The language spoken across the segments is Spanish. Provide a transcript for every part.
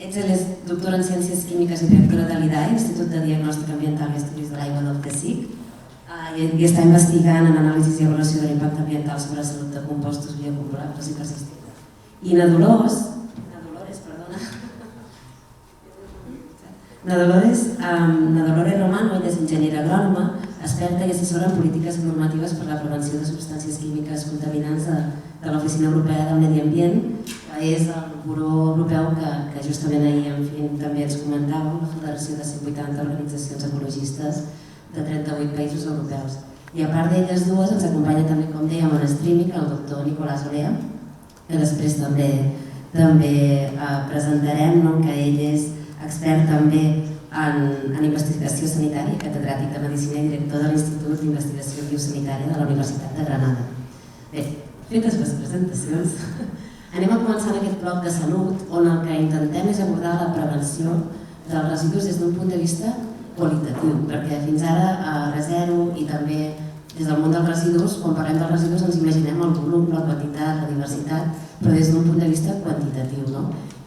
Etzel és doctora en Ciències Químiques i directora de l'IDAE, Institut de Diagnòstic Ambiental i Estudis de l'Aigua del CSIC, i està investigant en anàlisis i avaluació de l'impacte ambiental sobre la salut de compostos bioacumulables i persistents. I na Dolores Romano, ella és enginyera agrònoma, experta i assessora en polítiques i normatives per la prevenció de substàncies químiques contaminants de l'Oficina Europea del Medi Ambient, que és el buró europeu que justament ahir també ens comentàvem, la federació de 180 organitzacions ecologistes de 38 països europeus. I a part d'elles dues ens acompanya també, com dèiem, en streaming el doctor Nicolás Olea, que després també presentarem, que ell és expert també en investigació sanitària, catedràtic de Medicina i director de l'Institut d'Investigació Biosanitària de la Universitat de Granada. Bé, fetes les presentacions, anem a començar en aquest bloc de salut, on el que intentem és abordar la prevenció dels residus des d'un punt de vista qualitatiu, perquè fins ara a ReZero i també des del món dels residus, quan parlem dels residus ens imaginem el volum, la quantitat, la diversitat, però des d'un punt de vista quantitatiu.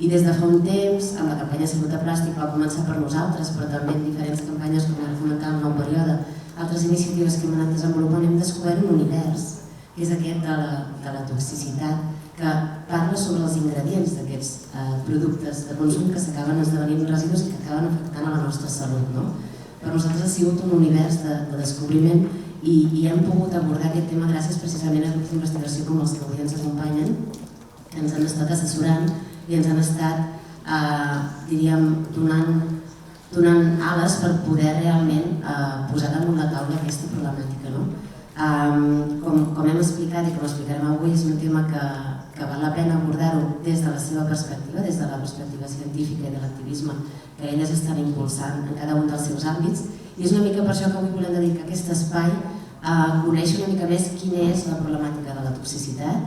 I des de fa un temps, amb la campanya Salut a Plàstic va començar per nosaltres, però també en diferents campanyes, com ara comentàvem, Nou Període, altres iniciatives que hem anat desenvolupant, hem descobert un univers, que és aquest de la toxicitat, que parla sobre els ingredients d'aquests productes de consum que s'acaben esdevenint residus i que acaben afectant a la nostra salut. Per nosaltres ha sigut un univers de descobriment i hem pogut abordar aquest tema gràcies precisament a grups d'investigació com els que avui ens acompanyen, que ens han estat assessorant i ens han estat, donant ales per poder realment posar damunt la taula aquesta problemàtica. Com hem explicat i com explicarem avui, és un tema que val la pena abordar-ho des de la seva perspectiva, des de la perspectiva científica i de l'activisme que elles estan impulsant en cada un dels seus àmbits, i és una mica per això que avui volem dedicar aquest espai a conèixer una mica més quina és la problemàtica de la toxicitat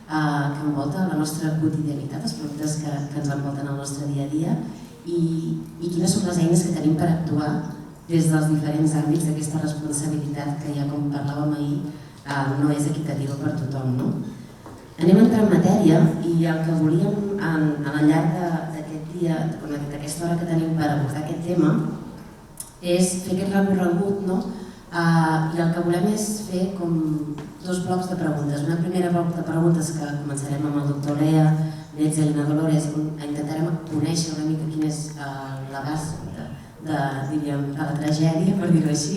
que envolta la nostra quotidianitat, els productes que ens envolten el nostre dia a dia, i quines són les eines que tenim per actuar des dels diferents àmbits d'aquesta responsabilitat que, ja com parlàvem ahir, no és equitativa per tothom. Anem a entrar en matèria i el que volíem al llarg d'aquest dia, d'aquesta hora que tenim per abordar aquest tema, és fer aquest recorregut, i el que volem és fer com dos blocs de preguntes. Una primera bloc de preguntes que començarem amb el doctor Olea, Etzel i na Dolores, on intentarem conèixer una mica quin és l'abast de la tragèdia, per dir-ho així,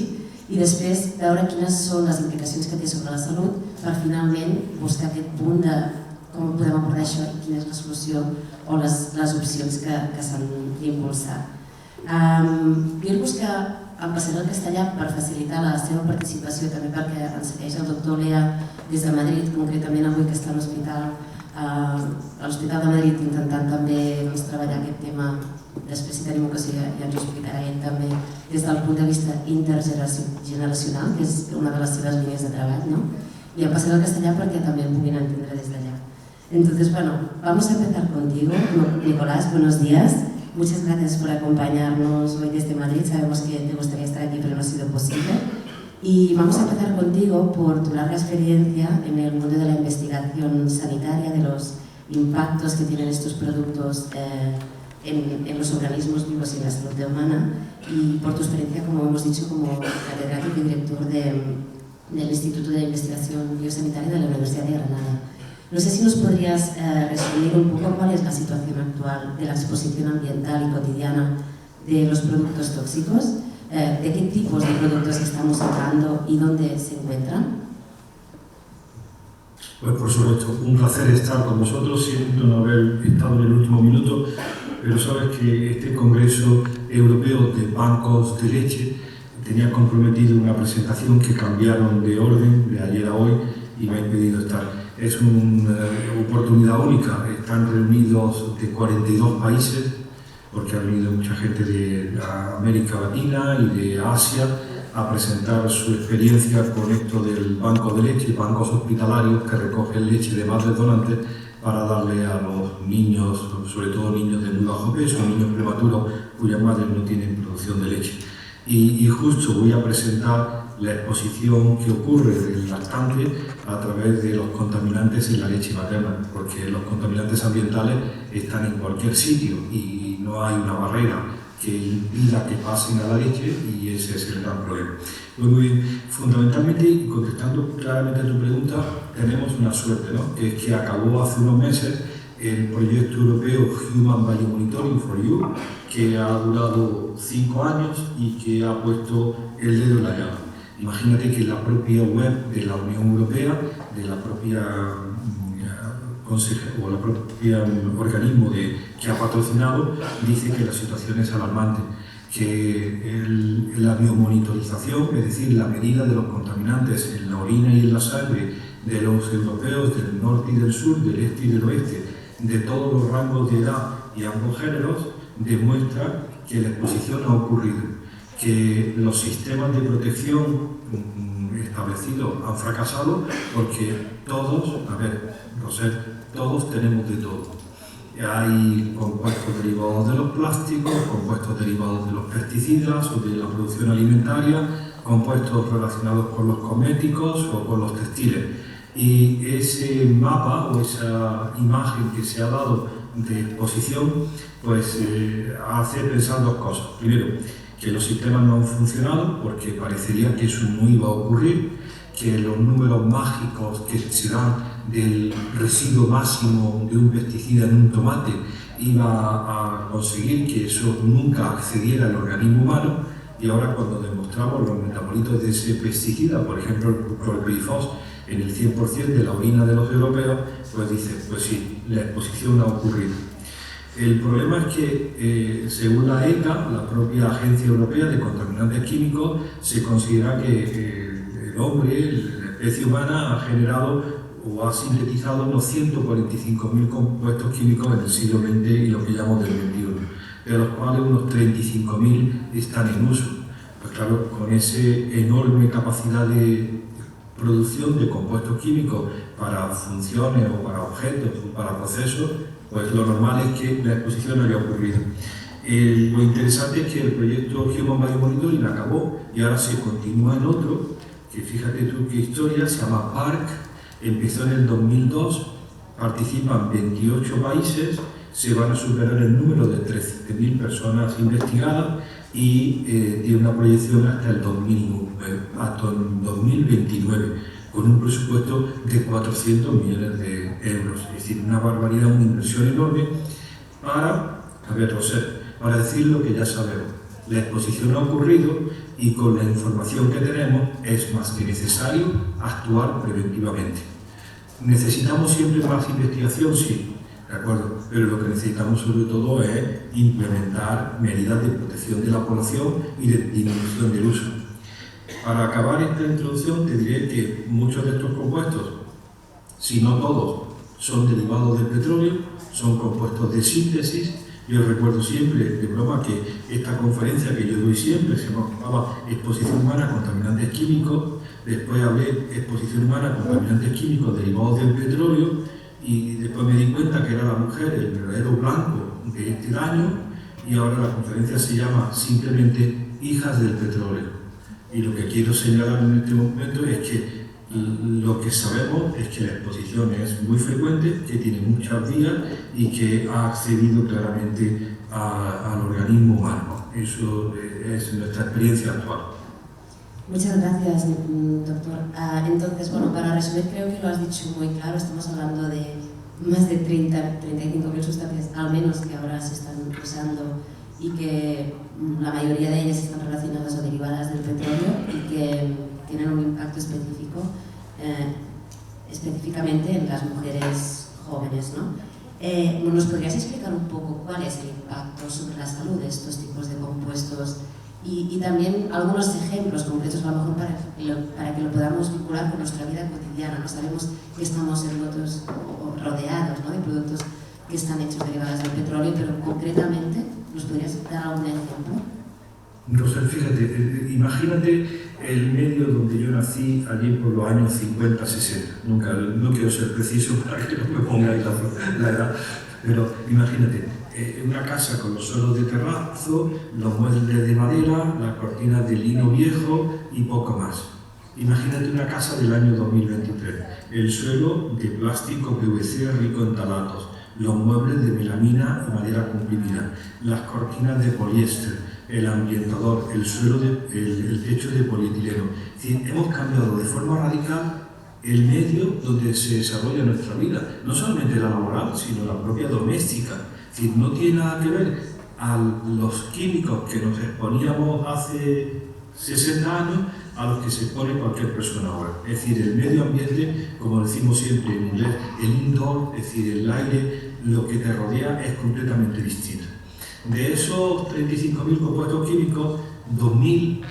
i després veure quines són les implicacions que té sobre la salut per finalment buscar aquest punt de com podem abordar això i quina és la solució o les opcions que s'han d'impulsar. Dir-vos que em passaré al castellà per facilitar la seva participació, també perquè ens segueix el doctor Olea des de Madrid, concretament avui que està a l'Hospital de Madrid intentant també treballar aquest tema. Després, si tenim ocasió, ja ens ho explicarà ell també des del punt de vista intergeneracional, que és una de les seves línies de treball, y em passaré al castellà perquè també el puguin entendre des d'allà. Entonces, bueno, vamos a empezar contigo, Nicolás, buenos días. Muchas gracias por acompañarnos hoy desde Madrid. Sabemos que te gustaría estar aquí, pero no ha sido posible. Y vamos a empezar contigo por tu larga experiencia en el mundo de la investigación sanitaria, de los impactos que tienen estos productos en los organismos vivos y en la salud humana, y por tu experiencia, como hemos dicho, como catedrático y director del Instituto de Investigación Biosanitaria de la Universidad de Granada. No sé si nos podrías resumir un poco cuál es la situación actual de la exposición ambiental y cotidiana de los productos tóxicos, de qué tipos de productos estamos hablando y dónde se encuentran. Pues por supuesto, un placer estar con vosotros, siento no haber estado en el último minuto, pero sabes que este Congreso Europeo de Bancos de Leche tenía comprometido una presentación que cambiaron de orden de ayer a hoy y me ha impedido estar. Es una oportunidad única, están reunidos de 42 países, porque ha venido mucha gente de América Latina y de Asia a presentar su experiencia con esto del banco de leche, bancos hospitalarios que recogen leche de madres donantes para darle a los niños, sobre todo niños de muy bajo peso, niños prematuros cuyas madres no tienen producción de leche. Y justo voy a presentar la exposición que ocurre del lactante a través de los contaminantes en la leche materna, porque los contaminantes ambientales están en cualquier sitio y no hay una barrera que impida que pasen a la leche y ese es el gran problema. Pues muy bien, fundamentalmente, y contestando claramente a tu pregunta, tenemos una suerte, ¿no? Que es que acabó hace unos meses el proyecto europeo Human Biomonitoring for You, que ha durado 5 años y que ha puesto el dedo en la llaga. Imagínate que la propia web de la Unión Europea, de la propia o la propia organismo que ha patrocinado, dice que la situación es alarmante, que la biomonitorización, es decir, la medida de los contaminantes en la orina y en la sangre de los europeos del norte y del sur, del este y del oeste, de todos los rangos de edad y ambos géneros, demuestra que la exposición ha ocurrido, que los sistemas de protección establecidos han fracasado porque todos, todos tenemos de todo. Hay compuestos derivados de los plásticos, compuestos derivados de los pesticidas o de la producción alimentaria, compuestos relacionados con los cosméticos o con los textiles. Y ese mapa o esa imagen que se ha dado de exposición, pues hace pensar dos cosas. Primero, que los sistemas no han funcionado porque parecería que eso no iba a ocurrir, que los números mágicos que se dan del residuo máximo de un pesticida en un tomate iba a conseguir que eso nunca accediera al organismo humano, y ahora cuando demostramos los metabolitos de ese pesticida, por ejemplo el clorpirifos, en el 100% de la orina de los europeos, pues dice, pues sí, la exposición ha ocurrido. El problema es que, según la ECA, la propia Agencia Europea de Contaminantes Químicos, se considera que el hombre, la especie humana, ha generado o ha sintetizado unos 145.000 compuestos químicos en el siglo XX y lo que llamamos del XXI, de los cuales unos 35.000 están en uso. Pues claro, con esa enorme capacidad de producción de compuestos químicos para funciones o para objetos o para procesos, pues lo normal es que la exposición haya ocurrido. Lo interesante es que el proyecto Human Biomonitoring acabó y ahora se continúa en otro, que fíjate tú qué historia, se llama PARC, empezó en el 2002, participan 28 países, se van a superar el número de 13.000 personas investigadas y tiene una proyección hasta el 2029, con un presupuesto de 400 millones de euros, es decir, una barbaridad, una inversión enorme para decir lo que ya sabemos. La exposición ha ocurrido y con la información que tenemos es más que necesario actuar preventivamente. ¿Necesitamos siempre más investigación? Sí, de acuerdo, pero lo que necesitamos sobre todo es implementar medidas de protección de la población y de disminución del uso. Para acabar esta introducción te diré que muchos de estos compuestos, si no todos, son derivados del petróleo, son compuestos de síntesis. Yo recuerdo siempre, de broma, que esta conferencia que yo doy siempre se llamaba Exposición Humana a Contaminantes Químicos, después hablé Exposición Humana a Contaminantes Químicos derivados del petróleo, y después me di cuenta que era la mujer el verdadero blanco de este daño, y ahora la conferencia se llama simplemente Hijas del Petróleo. Y lo que quiero señalar en este momento es que lo que sabemos es que la exposición es muy frecuente, que tiene muchas vías y que ha accedido claramente al organismo humano. Eso es nuestra experiencia actual. Muchas gracias, doctor. Entonces, bueno, para resumir, creo que lo has dicho muy claro. Estamos hablando de más de 35.000 sustancias, al menos, que ahora se están usando y que la mayoría de ellas están relacionadas o derivadas del petróleo y que tienen un impacto específico, específicamente en las mujeres jóvenes, ¿no? ¿Nos podrías explicar un poco cuál es el impacto sobre la salud de estos tipos de compuestos y también algunos ejemplos concretos, a lo mejor para que lo podamos vincular con nuestra vida cotidiana? No sabemos que estamos envueltos o rodeados, ¿no?, de productos que están hechos derivados del petróleo, pero concretamente, ¿nos podrías dar algún ejemplo? Rosel, fíjate, imagínate el medio donde yo nací allí por los años 50-60. No quiero ser preciso para que no me pongáis la edad, pero imagínate, una casa con los suelos de terrazo, los muebles de madera, las cortinas de lino viejo y poco más. Imagínate una casa del año 2023, el suelo de plástico PVC rico en talatos, los muebles de melamina y madera comprimida, las cortinas de poliéster, el ambientador, el suelo, el techo de polietileno. Es decir, hemos cambiado de forma radical el medio donde se desarrolla nuestra vida, no solamente la laboral, sino la propia doméstica. Es decir, no tiene nada que ver a los químicos que nos exponíamos hace 60 años a los que se expone cualquier persona ahora. Es decir, el medio ambiente, como decimos siempre en inglés, el indoor, es decir, el aire, lo que te rodea es completamente distinto. De esos 35.000 compuestos químicos, 2.000,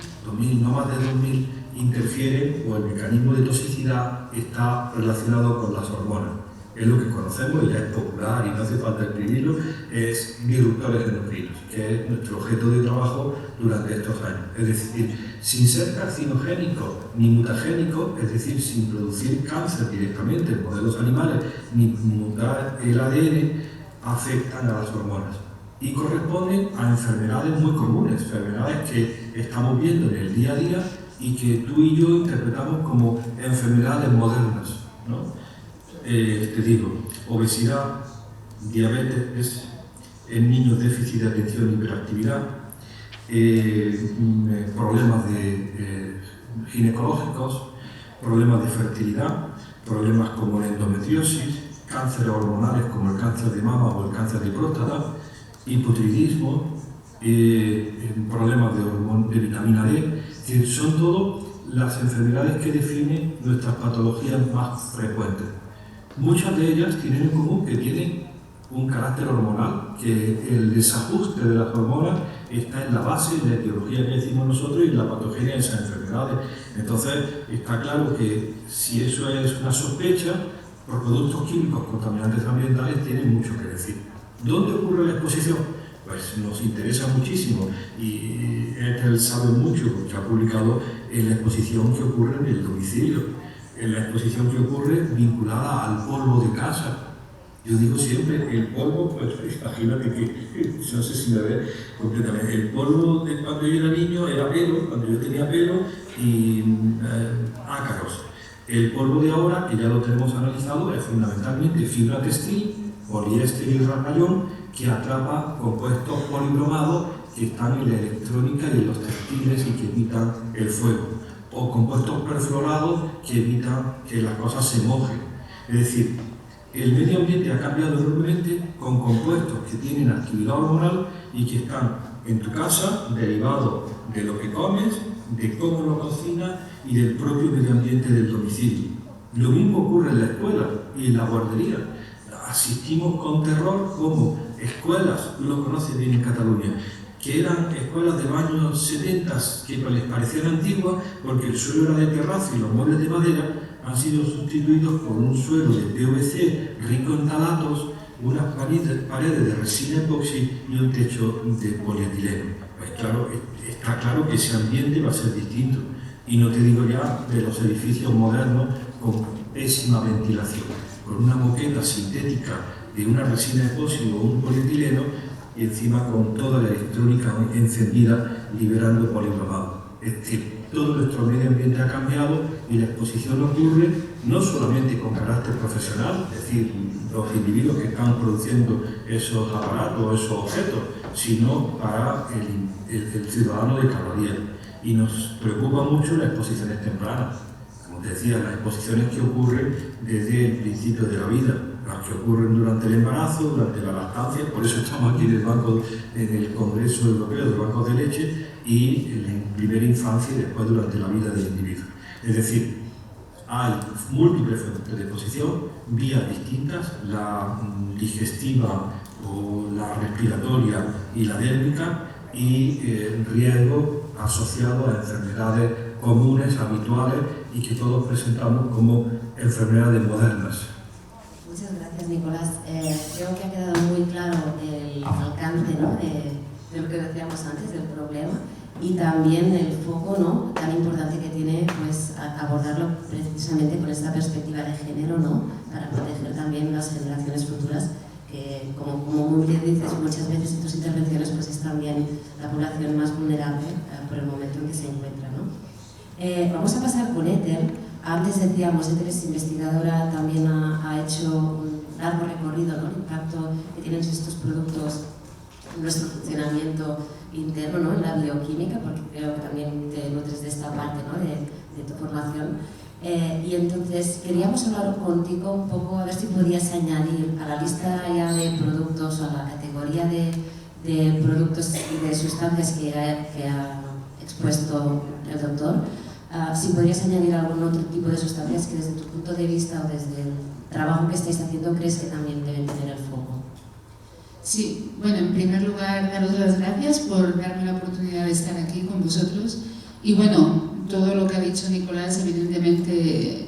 no más de 2.000, interfieren o el mecanismo de toxicidad está relacionado con las hormonas. Es lo que conocemos, y ya es popular y no hace falta escribirlo, es disruptores endocrinos, que es nuestro objeto de trabajo durante estos años. Es decir, sin ser carcinogénico ni mutagénico, es decir, sin producir cáncer directamente en modelos animales, ni mutar el ADN, afectan a las hormonas. Y corresponden a enfermedades muy comunes, enfermedades que estamos viendo en el día a día y que tú y yo interpretamos como enfermedades modernas, ¿no? Te digo, obesidad, diabetes, en niños déficit de atención y hiperactividad, problemas ginecológicos, problemas de fertilidad, problemas como la endometriosis, cánceres hormonales como el cáncer de mama o el cáncer de próstata, hipotiroidismo, problemas de vitamina D. Es decir, son todas las enfermedades que definen nuestras patologías más frecuentes. Muchas de ellas tienen en común que tienen un carácter hormonal, que el desajuste de las hormonas está en la base de la etiología que decimos nosotros y la patogenia de esas enfermedades. Entonces, está claro que si eso es una sospecha, los productos químicos contaminantes ambientales tienen mucho que decir. ¿Dónde ocurre la exposición? Pues nos interesa muchísimo y él sabe mucho porque ha publicado en la exposición que ocurre en el domicilio, en la exposición que ocurre vinculada al polvo de casa. Yo digo siempre, el polvo, pues imagínate que, no sé si me ve completamente, el polvo de cuando yo era niño era pelo, cuando yo tenía pelo y ácaros. El polvo de ahora, que ya lo tenemos analizado, es fundamentalmente fibra textil, poliéster y ramayón, que atrapa compuestos polibromados que están en la electrónica y en los textiles y que evitan el fuego, o compuestos perfluorados que evitan que las cosas se mojen. Es decir, el medio ambiente ha cambiado enormemente con compuestos que tienen actividad hormonal y que están en tu casa derivados de lo que comes, de cómo lo cocinas y del propio medio ambiente del domicilio. Lo mismo ocurre en la escuela y en la guardería. Asistimos con terror como escuelas, tú lo conoces bien en Cataluña, que eran escuelas de los años 70 que les parecían antiguas porque el suelo era de terrazo y los muebles de madera han sido sustituidos por un suelo de PVC rico en talatos, unas paredes de resina epoxi y un techo de polietileno. Pues claro, está claro que ese ambiente va a ser distinto. Y no te digo ya de los edificios modernos con pésima ventilación, con una moqueta sintética de una resina epoxi o un polietileno y encima con toda la electrónica encendida liberando polibromado. Es decir, todo nuestro medio ambiente ha cambiado y la exposición ocurre no solamente con carácter profesional, es decir, los individuos que están produciendo esos aparatos, esos objetos, sino para el ciudadano de cada día. Y nos preocupa mucho las exposiciones tempranas. Como te decía, las exposiciones que ocurren desde el principio de la vida, las que ocurren durante el embarazo, durante la lactancia, por eso estamos aquí en el Congreso Europeo de Bancos de Leche, y en primera infancia y después durante la vida del individuo. Es decir, hay múltiples fuentes de exposición, vías distintas, la digestiva o la respiratoria y la dérmica, y riesgo asociado a enfermedades comunes, habituales y que todos presentamos como enfermedades modernas. Muchas gracias, Nicolás. Creo que ha quedado muy claro el alcance, ¿no?, de lo que decíamos antes, del problema, y también el foco, ¿no?, tan importante que tiene, pues, abordarlo precisamente con esta perspectiva de género, ¿no?, para proteger también las generaciones futuras, que, como muy bien dices, muchas veces en tus intervenciones, pues es también la población más vulnerable por el momento en que se encuentra, ¿no? Vamos a pasar con Ethel. Antes decíamos, Ethel es investigadora, también ha hecho largo recorrido, ¿no? El impacto que tienen estos productos en nuestro funcionamiento interno, ¿no? En la bioquímica, porque creo que también te nutres de esta parte, ¿no? de tu formación. Y entonces queríamos hablar contigo un poco, a ver si podías añadir a la lista ya de productos, a la categoría de productos y de sustancias que ha expuesto el doctor, si podrías añadir algún otro tipo de sustancias que desde tu punto de vista o desde el trabajo que estáis haciendo crees que también deben tener el foco. Sí, bueno, en primer lugar, daros las gracias por darme la oportunidad de estar aquí con vosotros. Y bueno, todo lo que ha dicho Nicolás, evidentemente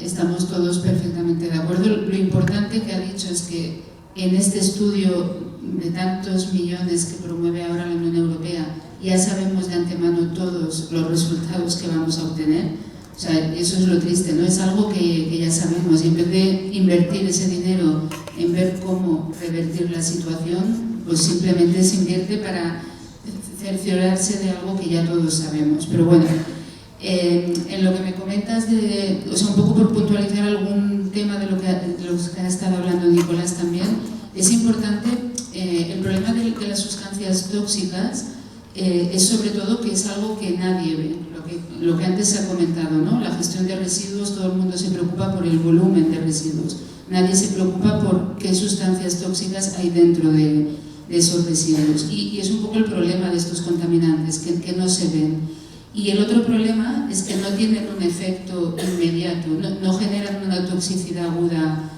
estamos todos perfectamente de acuerdo. Lo importante que ha dicho es que en este estudio de tantos millones que promueve ahora la Unión Europea, ya sabemos de antemano todos los resultados que vamos a obtener. O sea, eso es lo triste, ¿no? Es algo que ya sabemos, y en vez de invertir ese dinero en ver cómo revertir la situación, pues simplemente se invierte para cerciorarse de algo que ya todos sabemos. Pero bueno, en lo que me comentas, o sea, un poco por puntualizar algún tema de lo que ha estado hablando Nicolás también, es importante, el problema de las sustancias tóxicas es sobre todo que es algo que nadie ve, lo que antes se ha comentado, ¿no? La gestión de residuos, todo el mundo se preocupa por el volumen de residuos, nadie se preocupa por qué sustancias tóxicas hay dentro de esos residuos, y es un poco el problema de estos contaminantes, que no se ven. Y el otro problema es que no tienen un efecto inmediato, no generan una toxicidad aguda.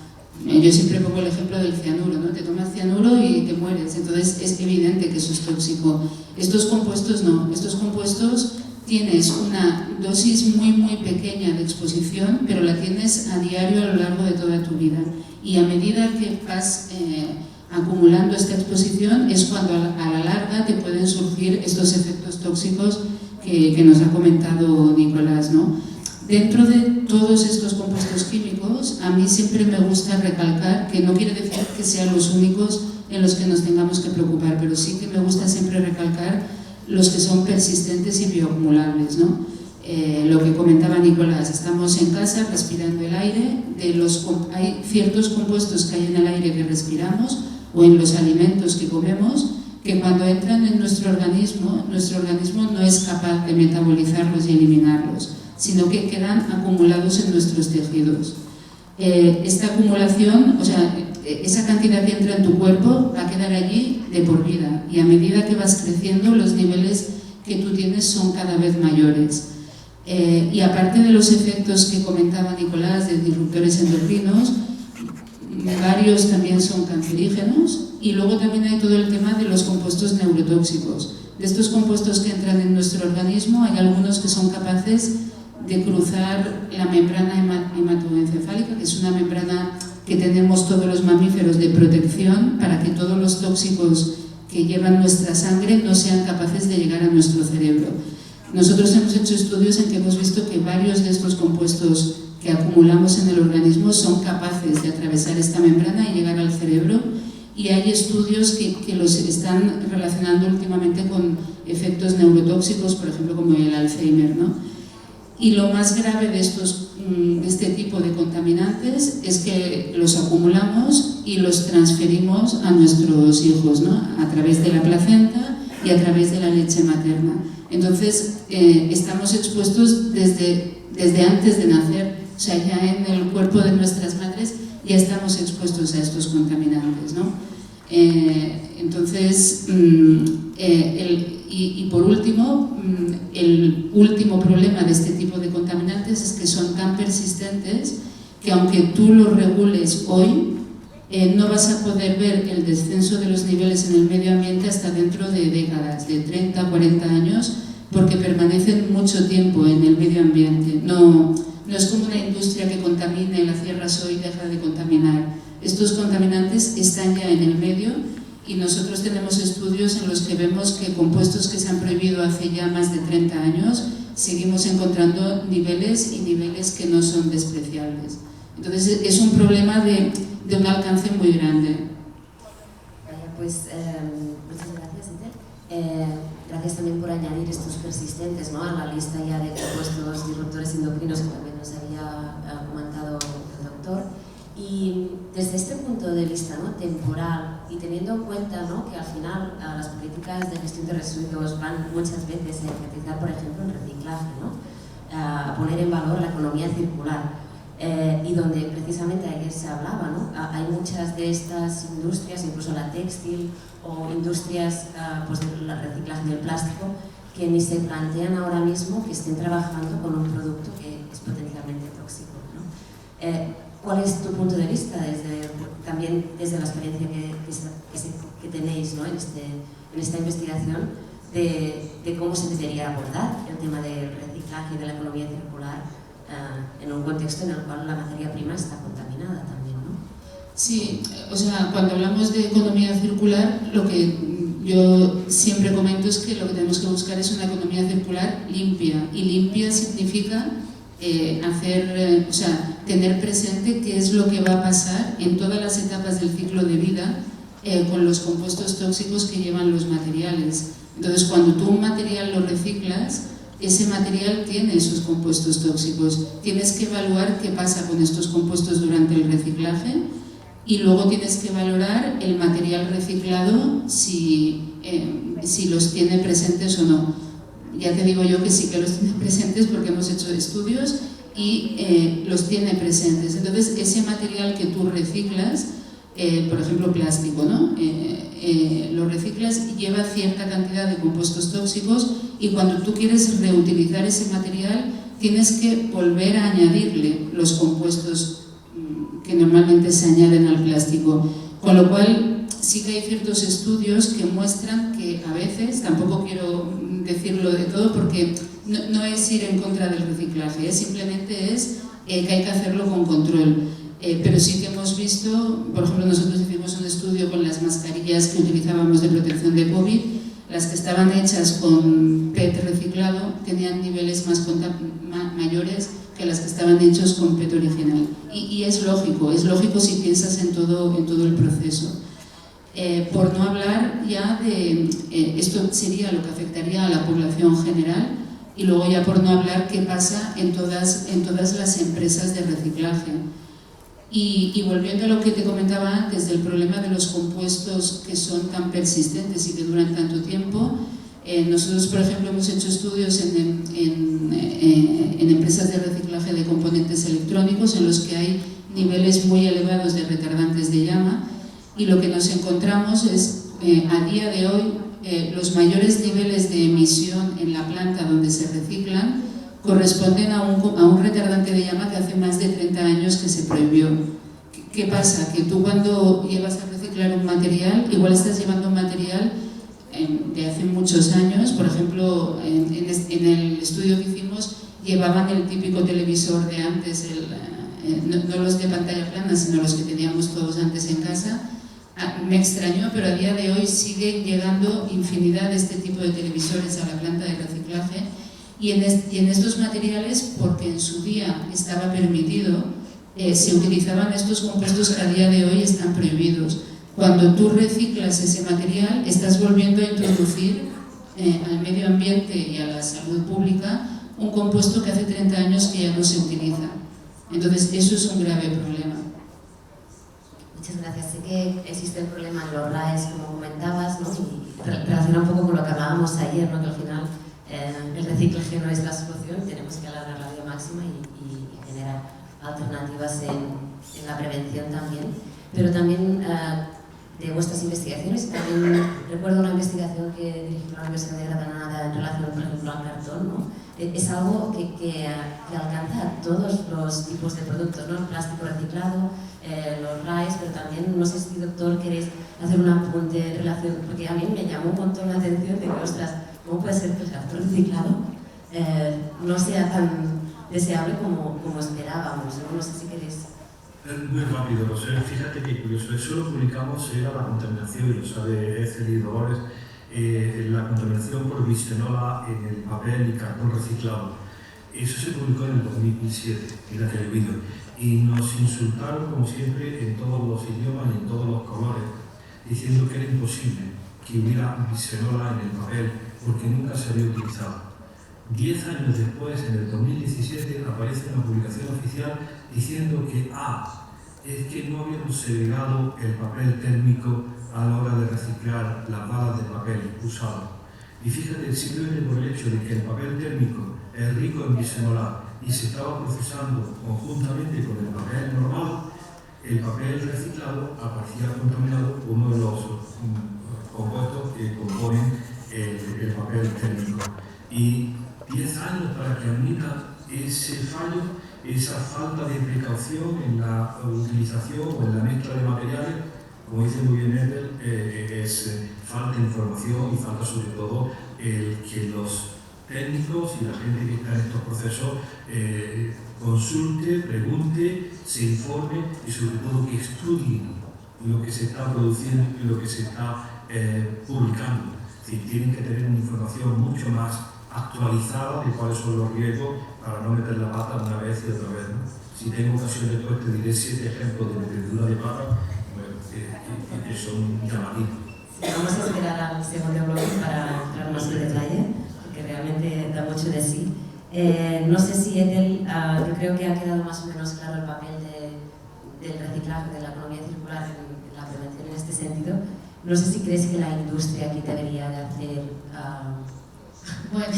Yo siempre pongo el ejemplo del cianuro, ¿no? Te tomas cianuro y te mueres, entonces es evidente que eso es tóxico. Estos compuestos no, estos compuestos tienes una dosis muy muy pequeña de exposición, pero la tienes a diario a lo largo de toda tu vida. Y a medida que vas acumulando esta exposición es cuando a la larga te pueden surgir estos efectos tóxicos que nos ha comentado Nicolás, ¿no? Dentro de todos estos compuestos químicos, a mí siempre me gusta recalcar que no quiere decir que sean los únicos en los que nos tengamos que preocupar, pero sí que me gusta siempre recalcar los que son persistentes y bioacumulables, ¿no? Lo que comentaba Nicolás, estamos en casa respirando el aire, hay ciertos compuestos que hay en el aire que respiramos o en los alimentos que comemos, que cuando entran en nuestro organismo no es capaz de metabolizarlos y eliminarlos, sino que quedan acumulados en nuestros tejidos. Esta acumulación, o sea, esa cantidad que entra en tu cuerpo va a quedar allí de por vida, y a medida que vas creciendo los niveles que tú tienes son cada vez mayores. Y aparte de los efectos que comentaba Nicolás de disruptores endocrinos, varios también son cancerígenos, y luego también hay todo el tema de los compuestos neurotóxicos. De estos compuestos que entran en nuestro organismo, hay algunos que son capaces de cruzar la membrana hematoencefálica, que es una membrana que tenemos todos los mamíferos de protección para que todos los tóxicos que llevan nuestra sangre no sean capaces de llegar a nuestro cerebro. Nosotros hemos hecho estudios en que hemos visto que varios de estos compuestos que acumulamos en el organismo son capaces de atravesar esta membrana y llegar al cerebro, y hay estudios que los están relacionando últimamente con efectos neurotóxicos, por ejemplo como el Alzheimer, ¿no? Y lo más grave de este tipo de contaminantes es que los acumulamos y los transferimos a nuestros hijos, ¿no? A través de la placenta y a través de la leche materna. Entonces estamos expuestos desde antes de nacer, o sea, ya en el cuerpo de nuestras madres ya estamos expuestos a estos contaminantes, ¿no? Entonces, y por último, el último problema de este tipo de contaminantes es que son tan persistentes que aunque tú los regules hoy, no vas a poder ver el descenso de los niveles en el medio ambiente hasta dentro de décadas, de 30 40 años, porque permanecen mucho tiempo en el medio ambiente. No es como una industria que contamine, la cierras hoy y deja de contaminar. Estos contaminantes están ya en el medio, y nosotros tenemos estudios en los que vemos que compuestos que se han prohibido hace ya más de 30 años, seguimos encontrando niveles y niveles que no son despreciables. Entonces es un problema de un alcance muy grande. Pues muchas gracias, Eder. Gracias también por añadir estos persistentes, ¿no?, a la lista ya de compuestos disruptores endocrinos que también nos había comentado el doctor. Y desde este punto de vista, ¿no?, temporal, y teniendo en cuenta, ¿no?, que al final las políticas de gestión de residuos van muchas veces a enfatizar, por ejemplo, el reciclaje, ¿no?, a poner en valor la economía circular, y donde precisamente ayer se hablaba, ¿no?, hay muchas de estas industrias, incluso la textil o industrias pues del reciclaje del plástico, que ni se plantean ahora mismo que estén trabajando con un producto que es potencialmente tóxico, ¿no? ¿Cuál es tu punto de vista, también desde la experiencia que tenéis, ¿no?, en esta investigación, de cómo se debería abordar el tema del reciclaje y de la economía circular en un contexto en el cual la materia prima está contaminada también, ¿no? Sí, o sea, cuando hablamos de economía circular, lo que yo siempre comento es que lo que tenemos que buscar es una economía circular limpia, y limpia significa tener presente qué es lo que va a pasar en todas las etapas del ciclo de vida con los compuestos tóxicos que llevan los materiales. Entonces, cuando tú un material lo reciclas, ese material tiene esos compuestos tóxicos. Tienes que evaluar qué pasa con estos compuestos durante el reciclaje, y luego tienes que valorar el material reciclado si los tiene presentes o no. Ya te digo yo que sí que los tiene presentes porque hemos hecho estudios y los tiene presentes. Entonces, ese material que tú reciclas, por ejemplo plástico, ¿no?, lo reciclas y lleva cierta cantidad de compuestos tóxicos, y cuando tú quieres reutilizar ese material tienes que volver a añadirle los compuestos que normalmente se añaden al plástico. Con lo cual sí que hay ciertos estudios que muestran que a veces, tampoco quiero decirlo de todo porque no es ir en contra del reciclaje, simplemente es que hay que hacerlo con control. Pero sí que hemos visto, por ejemplo, nosotros hicimos un estudio con las mascarillas que utilizábamos de protección de COVID. Las que estaban hechas con PET reciclado tenían niveles mayores que las que estaban hechos con PET original. Y es lógico si piensas en todo el proceso. Por no hablar ya de, esto sería lo que afectaría a la población general, y luego ya por no hablar qué pasa en todas las empresas de reciclaje. Y volviendo a lo que te comentaba antes del problema de los compuestos que son tan persistentes y que duran tanto tiempo, nosotros, por ejemplo, hemos hecho estudios en empresas de reciclaje de componentes electrónicos en los que hay niveles muy elevados de retardantes de llama, y lo que nos encontramos es, a día de hoy, los mayores niveles de emisión en la planta donde se reciclan corresponden a un retardante de llama que hace más de 30 años que se prohibió. ¿Qué pasa? Que tú cuando llevas a reciclar un material, igual estás llevando un material de hace muchos años. Por ejemplo, en el estudio que hicimos llevaban el típico televisor de antes, no los de pantalla plana, sino los que teníamos todos antes en casa. Me extrañó, pero a día de hoy siguen llegando infinidad de este tipo de televisores a la planta de reciclaje, y en estos materiales, porque en su día estaba permitido, se utilizaban estos compuestos que a día de hoy están prohibidos. Cuando tú reciclas ese material, estás volviendo a introducir al medio ambiente y a la salud pública un compuesto que hace 30 años que ya no se utiliza. Entonces, eso es un grave problema. Muchas gracias. Sé que existe el problema en los RAEs, como comentabas, ¿no?, y relaciona un poco con lo que hablábamos ayer, ¿no?, que al final el reciclaje no es la solución, tenemos que alargar la vida máxima y generar alternativas en la prevención también. Pero también de vuestras investigaciones, también recuerdo una investigación que dirigió la Universidad de Granada en relación, por ejemplo, al cartón, ¿no? Es algo que alcanza a todos los tipos de productos, ¿no? El plástico reciclado, los RAEs, pero también, no sé si, doctor, queréis hacer un apunte en relación, porque a mí me llamó un montón la atención de que, ostras, ¿cómo puede ser que el cartón reciclado no sea tan deseable como esperábamos, ¿no? No sé si queréis... Muy rápido, o sea, fíjate que curioso, eso lo publicamos, era la contaminación, o sea, de Ethel y Dolores, la contaminación por bisfenola en el papel y cartón reciclado. Eso se publicó en el 2007, en la televisión, y nos insultaron, como siempre, en todos los idiomas y en todos los colores, diciendo que era imposible que hubiera bisfenola en el papel, porque nunca se había utilizado. 10 años después, en el 2017, aparece una publicación oficial diciendo que es que no habíamos segregado el papel térmico a la hora de reciclar las balas de papel usado. Y fíjate, simplemente por el hecho de que el papel térmico es rico en bisfenol A y se estaba procesando conjuntamente con el papel normal, el papel reciclado aparecía contaminado por uno de los compuestos que componen el papel térmico. Y 10 años para que admita ese fallo, esa falta de precaución en la utilización o en la mezcla de materiales, como dice muy bien Edel, es falta de información y falta sobre todo el que los técnicos y la gente que está en estos procesos consulte, pregunte, se informe y sobre todo que estudien lo que se está produciendo y lo que se está publicando. Es decir, tienen que tener una información mucho más actualizada de cuáles son los riesgos para no meter la pata una vez y otra vez, ¿no? Si tengo ocasión de todo, te diré 7 ejemplos de metedura de pata que son llamativos. Sí, vamos a esperar al segundo bloque para entrar más en detalle, porque realmente da mucho de sí. No sé si Edel, yo creo que ha quedado más o menos claro el papel del reciclaje, de la economía circular en la prevención en este sentido. No sé si crees que la industria aquí debería de hacer... Bueno,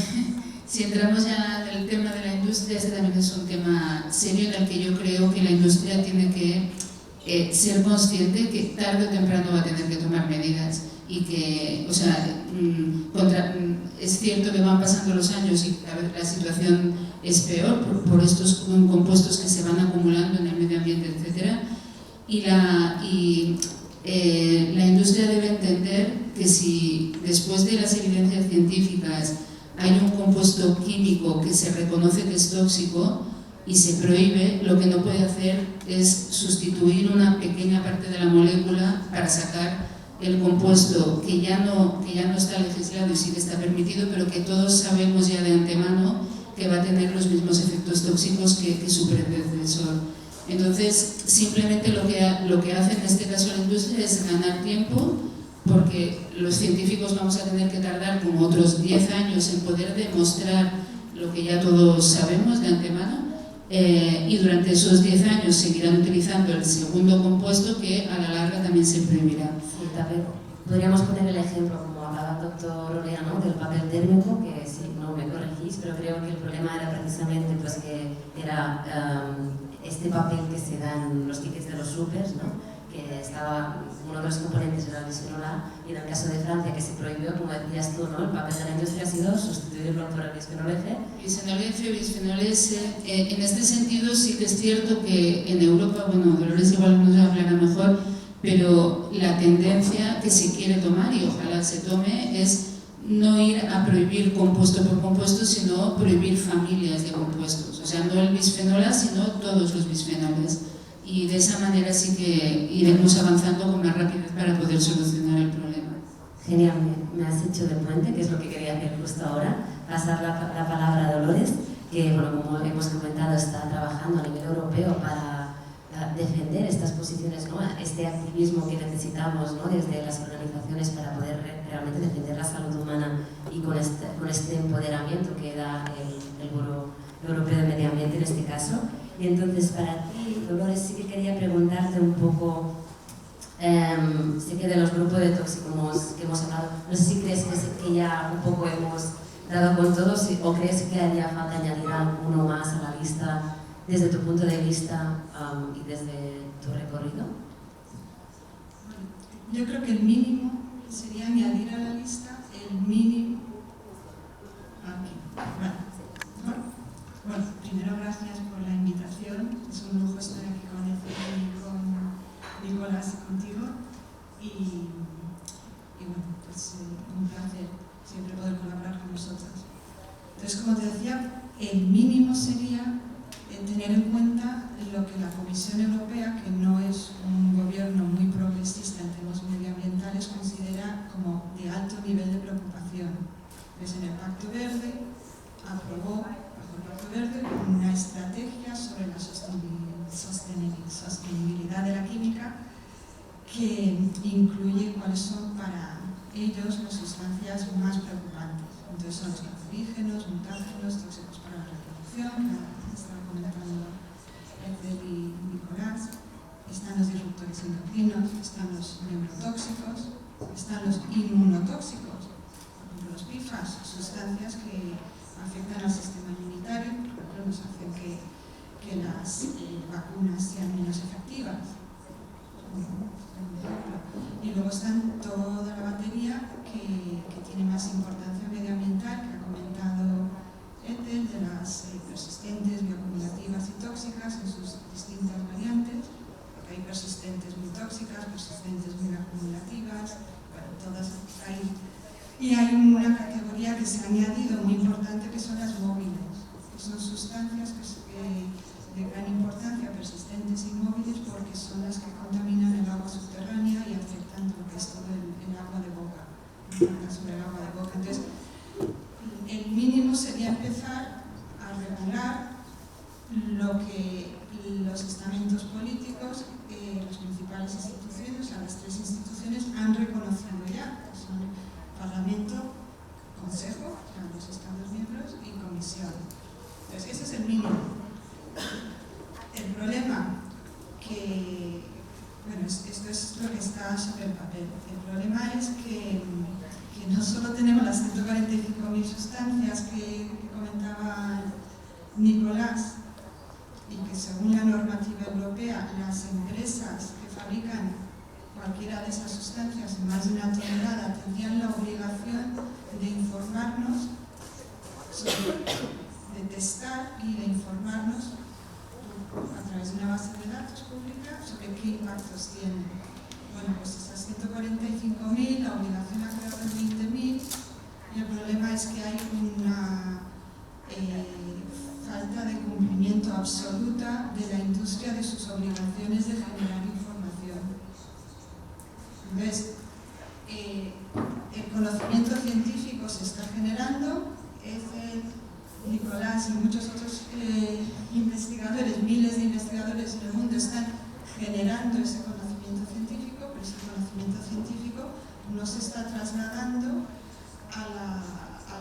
si entramos ya en el tema de la industria, este también es un tema serio en el que yo creo que la industria tiene que ser consciente que tarde o temprano va a tener que tomar medidas y que, o sea, es cierto que van pasando los años y cada vez la situación es peor por estos compuestos que se van acumulando en el medio ambiente, etc. Y la industria debe entender que si después de las evidencias científicas hay un compuesto químico que se reconoce que es tóxico y se prohíbe, lo que no puede hacer es sustituir una pequeña parte de la molécula para sacar el compuesto que ya no está legislado y sí que está permitido, pero que todos sabemos ya de antemano que va a tener los mismos efectos tóxicos que su predecesor. Entonces, simplemente lo que hace en este caso la industria es ganar tiempo, porque los científicos vamos a tener que tardar como otros 10 años en poder demostrar lo que ya todos sabemos de antemano, y durante esos 10 años seguirán utilizando el segundo compuesto que a la larga también se prohibirá. Sí, también podríamos poner el ejemplo, como hablaba el doctor Olea, ¿no?, del papel térmico, que si no me corregís, pero creo que el problema era precisamente pues, que era este papel que se da en los tickets de los supers, ¿no?, que estaba, uno de los componentes era el bisfenol A, y en el caso de Francia, que se prohibió, como decías tú, ¿no?, el papel de la industria ha sido sustituirlo por el bisfenol F. Bisfenol F, bisfenol S, en este sentido sí que es cierto que en Europa, bueno, Dolores igual nos hablará mejor, pero la tendencia que se quiere tomar, y ojalá se tome, es no ir a prohibir compuesto por compuesto, sino prohibir familias de compuestos. O sea, no el bisfenol A, sino todos los bisfenoles. Y de esa manera sí que iremos avanzando con más rapidez para poder solucionar el problema. Genial, me has hecho de puente, que es lo que quería hacer justo ahora, pasar la palabra a Dolores, que, bueno, como hemos comentado, está trabajando a nivel europeo para defender estas posiciones, ¿no?, este activismo que necesitamos, ¿no?, desde las organizaciones para poder realmente defender la salud humana, y con este empoderamiento que da el Buró Europeo de Medio Ambiente en este caso. Y entonces, para ti, Dolores, sí que quería preguntarte un poco, sé que de los grupos de tóxicos que hemos hablado, no sé si crees que ya un poco hemos dado con todos, o crees que haría falta añadir uno más a la lista desde tu punto de vista y desde tu recorrido. Yo creo que el mínimo sería añadir a la lista el mínimo. Bueno, primero gracias por la invitación, es un lujo estar aquí con Ethel y con Nicolás y contigo, y bueno, es un placer siempre poder colaborar con vosotras. Entonces, como te decía, el mínimo sería tener en cuenta lo que la Comisión Europea, que no es un gobierno muy progresista en temas medioambientales, considera como de alto nivel de preocupación. Entonces, en el Pacto Verde aprobó una estrategia sobre la sostenibilidad de la química, que incluye cuáles son para ellos las sustancias más preocupantes. Entonces son los cancerígenos, mutágenos, tóxicos para la reproducción, que estaba comentando Ethel y Nicolás, están los disruptores endocrinos, están los neurotóxicos, están los inmunotóxicos, por ejemplo, los PFAS, sustancias que afectan al sistema inmunitario, por ejemplo, nos hacen que las vacunas sean menos efectivas. Y luego están toda la batería que tiene más importancia medioambiental, que ha comentado Ethel, de las persistentes, bioacumulativas y tóxicas en sus distintas variantes. Hay persistentes muy tóxicas, persistentes muy acumulativas, bueno, todas hay. Y hay una categoría que se ha añadido muy importante, que son las móviles, que son sustancias de gran importancia, persistentes y móviles, porque son las que contaminan el agua subterránea y afectan lo que es todo el agua de boca, sobre el agua de boca. Entonces, el mínimo sería empezar a regular lo que los estamentos políticos, las principales instituciones, o sea, las tres instituciones han reconocido ya, que son Parlamento, Consejo, o sea, los Estados miembros y Comisión. Entonces, ese es el mínimo. El problema bueno, esto es lo que está sobre el papel. El problema es que no solo tenemos las 145.000 sustancias que comentaba Nicolás, y que según la normativa europea las empresas que fabrican cualquiera de esas sustancias en más de una tonelada tendrían la obligación de informarnos, de testar y de informarnos a través de una base de datos pública sobre qué impactos tienen. Bueno, pues esas 145.000, la obligación ha quedado en 20.000, y el problema es que hay una falta de cumplimiento absoluta de la industria de sus obligaciones de generar información. Entonces, el conocimiento científico se está generando, Nicolás y muchos otros investigadores, miles de investigadores en el mundo están generando ese conocimiento científico, pero ese conocimiento científico no se está trasladando a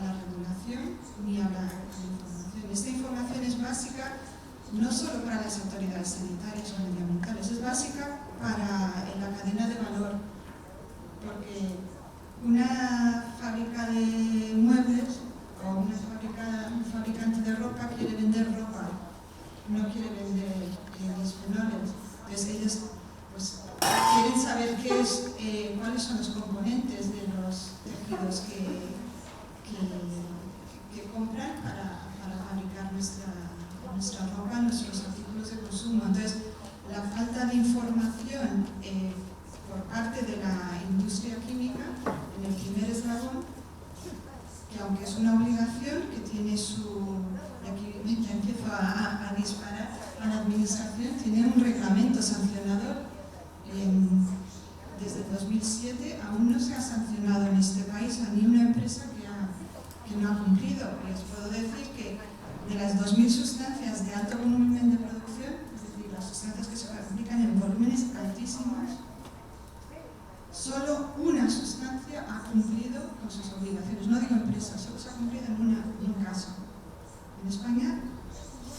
la regulación ni a la información. Esta información es básica no solo para las autoridades sanitarias o medioambientales, es básica para la cadena de valor, porque una fábrica de muebles o un fabricante de ropa quiere vender ropa, no quiere vender bisfenoles. Entonces ellos pues, quieren saber cuáles son los componentes de los tejidos que compran para fabricar nuestra ropa, nuestros artículos de consumo. Entonces, la falta de información por parte de la industria química en el primer eslabón, que aunque es una obligación que tiene su, y aquí ya empiezo a disparar, a la administración tiene un reglamento sancionador. Desde el 2007 aún no se ha sancionado en este país a ni una empresa que no ha cumplido. Y os puedo decir que de las 2.000 sustancias de alto volumen de producción, es decir, las sustancias que se fabrican en volúmenes altísimos, solo una sustancia ha cumplido con sus obligaciones. No digo empresas, solo se ha cumplido en un caso. En España,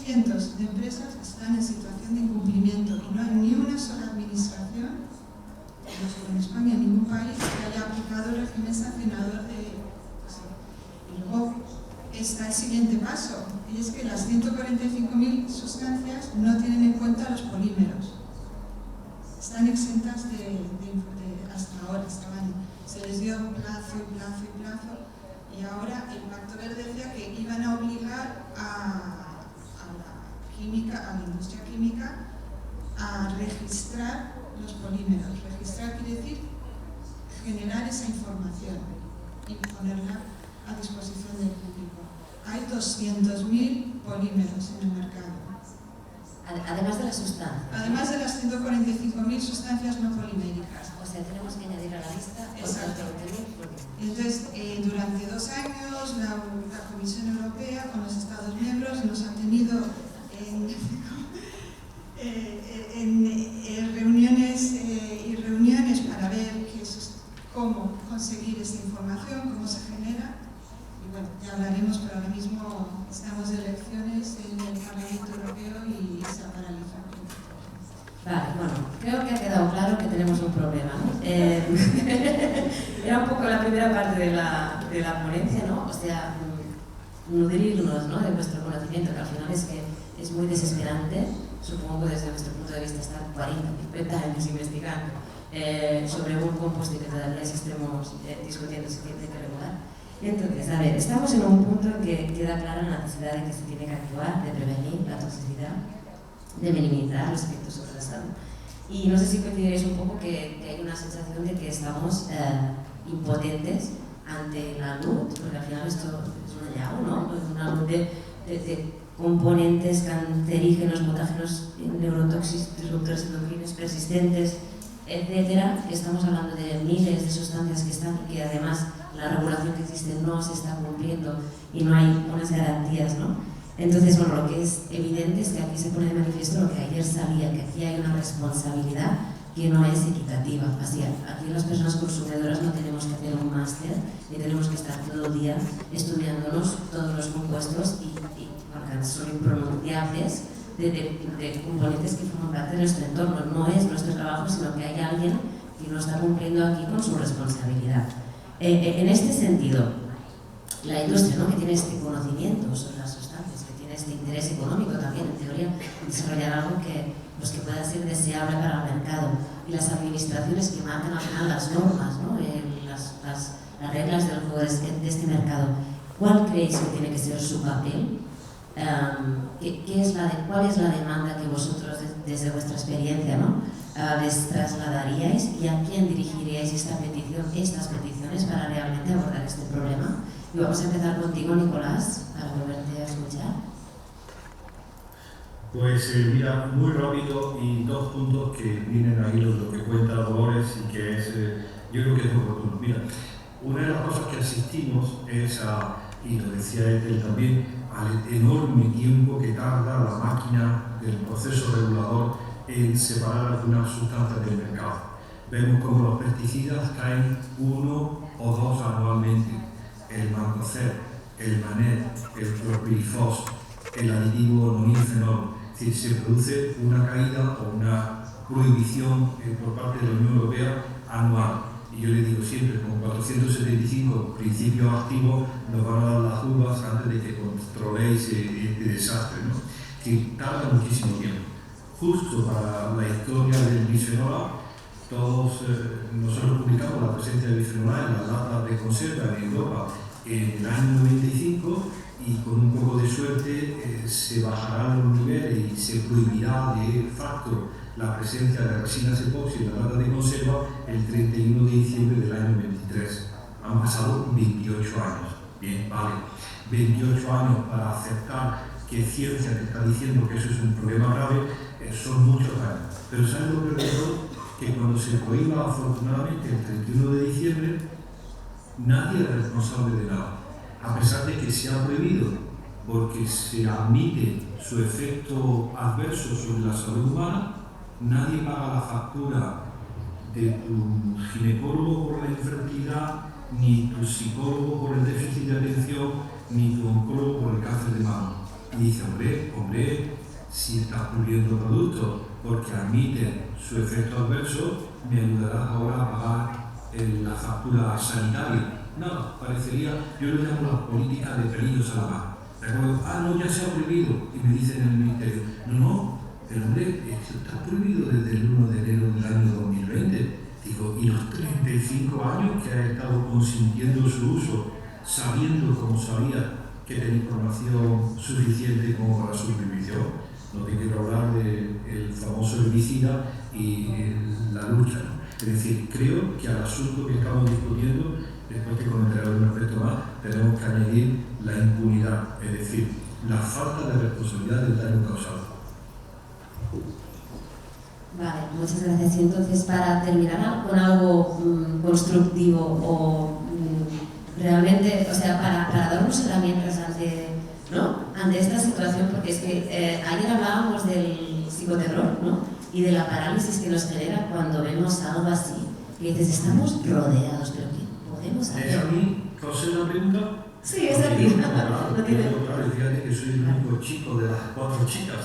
cientos de empresas están en situación de incumplimiento y no hay ni una sola administración, no solo en España, en ningún país, que haya aplicado el régimen sancionador de... Y luego está el siguiente paso, y es que las 145.000 sustancias no tienen en cuenta los polímeros. Están exentas hasta ahora, se les dio plazo y plazo, y ahora el Pacto Verde decía que iban a obligar a la industria química a registrar los polímeros. Registrar quiere decir generar esa información y ponerla a disposición del público. Hay 200.000 polímeros en el mercado. Además de las sustancias. Además de las 145.000 sustancias no poliméricas. O sea, tenemos que añadir a la lista. Exacto. Entonces, durante 2 años, la Comisión Europea con los Estados miembros nos ha tenido en reuniones y reuniones para ver cómo conseguir esa información, cómo se genera. Y bueno, ya hablaremos, pero ahora mismo estamos de elecciones en el Parlamento Europeo y se ha paralizado. Vale, bueno, creo que ha quedado claro que tenemos un problema, ¿no? Era un poco la primera parte de la ponencia, ¿no? O sea, nutrirnos, ¿no?, de vuestro conocimiento, que al final es que es muy desesperante, supongo que desde nuestro punto de vista, estar 40, 50 años investigando sobre un compost que todavía estemos discutiendo si tiene que regular. Entonces, a ver, estamos en un punto en que queda clara la necesidad de que se tiene que actuar, de prevenir la toxicidad, de minimizar los efectos sobre la salud. Y no sé si coincidiréis un poco que hay una sensación de que estamos impotentes ante la luz, porque al final esto es una llaga, ¿no? Es una luz de componentes cancerígenos, mutágenos, neurotóxicos, disruptores endocrinos persistentes, etcétera. Estamos hablando de miles de sustancias que están y que además la regulación que existe no se está cumpliendo y no hay unas garantías, ¿no? Entonces, bueno, lo que es evidente es que aquí se pone de manifiesto lo que ayer sabía, que aquí hay una responsabilidad que no es equitativa. Así, aquí las personas consumidoras no tenemos que hacer un máster ni tenemos que estar todo el día estudiándonos todos los compuestos y bueno, son impronunciables de componentes que forman parte de nuestro entorno. No es nuestro trabajo, sino que hay alguien que no está cumpliendo aquí con su responsabilidad. En este sentido, la industria, ¿no?, que tiene este conocimiento sobre las sustancias, que tiene este interés económico también, en teoría, en desarrollar algo que pueda ser deseable para el mercado, y las administraciones que marcan al final las normas, ¿no?, las reglas del juego de este mercado. ¿Cuál creéis que tiene que ser su papel? ¿Cuál es la demanda que vosotros, desde vuestra experiencia, ¿no?, les trasladaríais, y a quién dirigiríais estas peticiones para realmente abordar este problema? Y vamos a empezar contigo, Nicolás, para volverte a escuchar. Pues mira, muy rápido, y dos puntos que vienen ahí lo que cuenta Dolores y que es, yo creo que es oportuno. Mira, una de las cosas que asistimos es y lo decía él también, al enorme tiempo que tarda la máquina del proceso regulador en separar algunas sustancias del mercado. Vemos como los pesticidas caen 1 o 2 anualmente. El mancozeb, el manet, el clorpirifos, el aditivo nonilfenol. Es decir, se produce una caída o una prohibición por parte de la Unión Europea anual. Y yo le digo siempre, con 475 principios activos nos van a dar las uvas antes de que controléis este desastre, ¿no? Que tarda muchísimo tiempo. Justo para la historia del bisfenol A, todos nosotros publicamos la presencia de bisfenol A en las latas de conserva en Europa en el año 95, y con un poco de suerte se bajarán los niveles y se prohibirá de facto la presencia de resinas epoxi en la lata de conserva el 31 de diciembre del año 23. Han pasado 28 años. Bien, vale. 28 años para aceptar que ciencia te está diciendo que eso es un problema grave, son muchos años. Pero ¿sabes lo que ocurrió? Que cuando se prohíba, afortunadamente, el 31 de diciembre, nadie es responsable de nada. A pesar de que se ha prohibido, porque se admite su efecto adverso sobre la salud humana, nadie paga la factura de tu ginecólogo por la infertilidad, ni tu psicólogo por el déficit de atención, ni tu oncólogo por el cáncer de mama. Y dice, hombre, si estás cubriendo productos porque admite su efecto adverso, me ayudarás ahora a pagar la factura sanitaria. No, parecería, yo lo llamo la política de pelillos a la mano. No, ya se ha prohibido. Y me dicen en el ministerio, no, pero hombre, esto está prohibido desde el 1 de enero del año 2020. Digo, y los 35 años que ha estado consintiendo su uso, sabiendo como sabía que tenía información suficiente como para su prohibición. No te quiero hablar del famoso herbicida y la lucha, ¿no? Es decir, creo que al asunto que estamos discutiendo, después te comentaré algún aspecto más, tenemos que añadir la impunidad, es decir, la falta de responsabilidad del daño causado. Vale, muchas gracias. Y entonces, para terminar con algo constructivo o realmente, o sea, para darnos herramientas ante esta situación, porque es que ayer hablábamos del psicoterror, ¿no?, y de la parálisis que nos genera cuando vemos algo así, que dices, estamos rodeados, pero ¿qué podemos hacer? ¿Es a mí que os hace la pregunta? Sí, es a ti. Claro, fíjate que soy el único chico de las 4 chicas.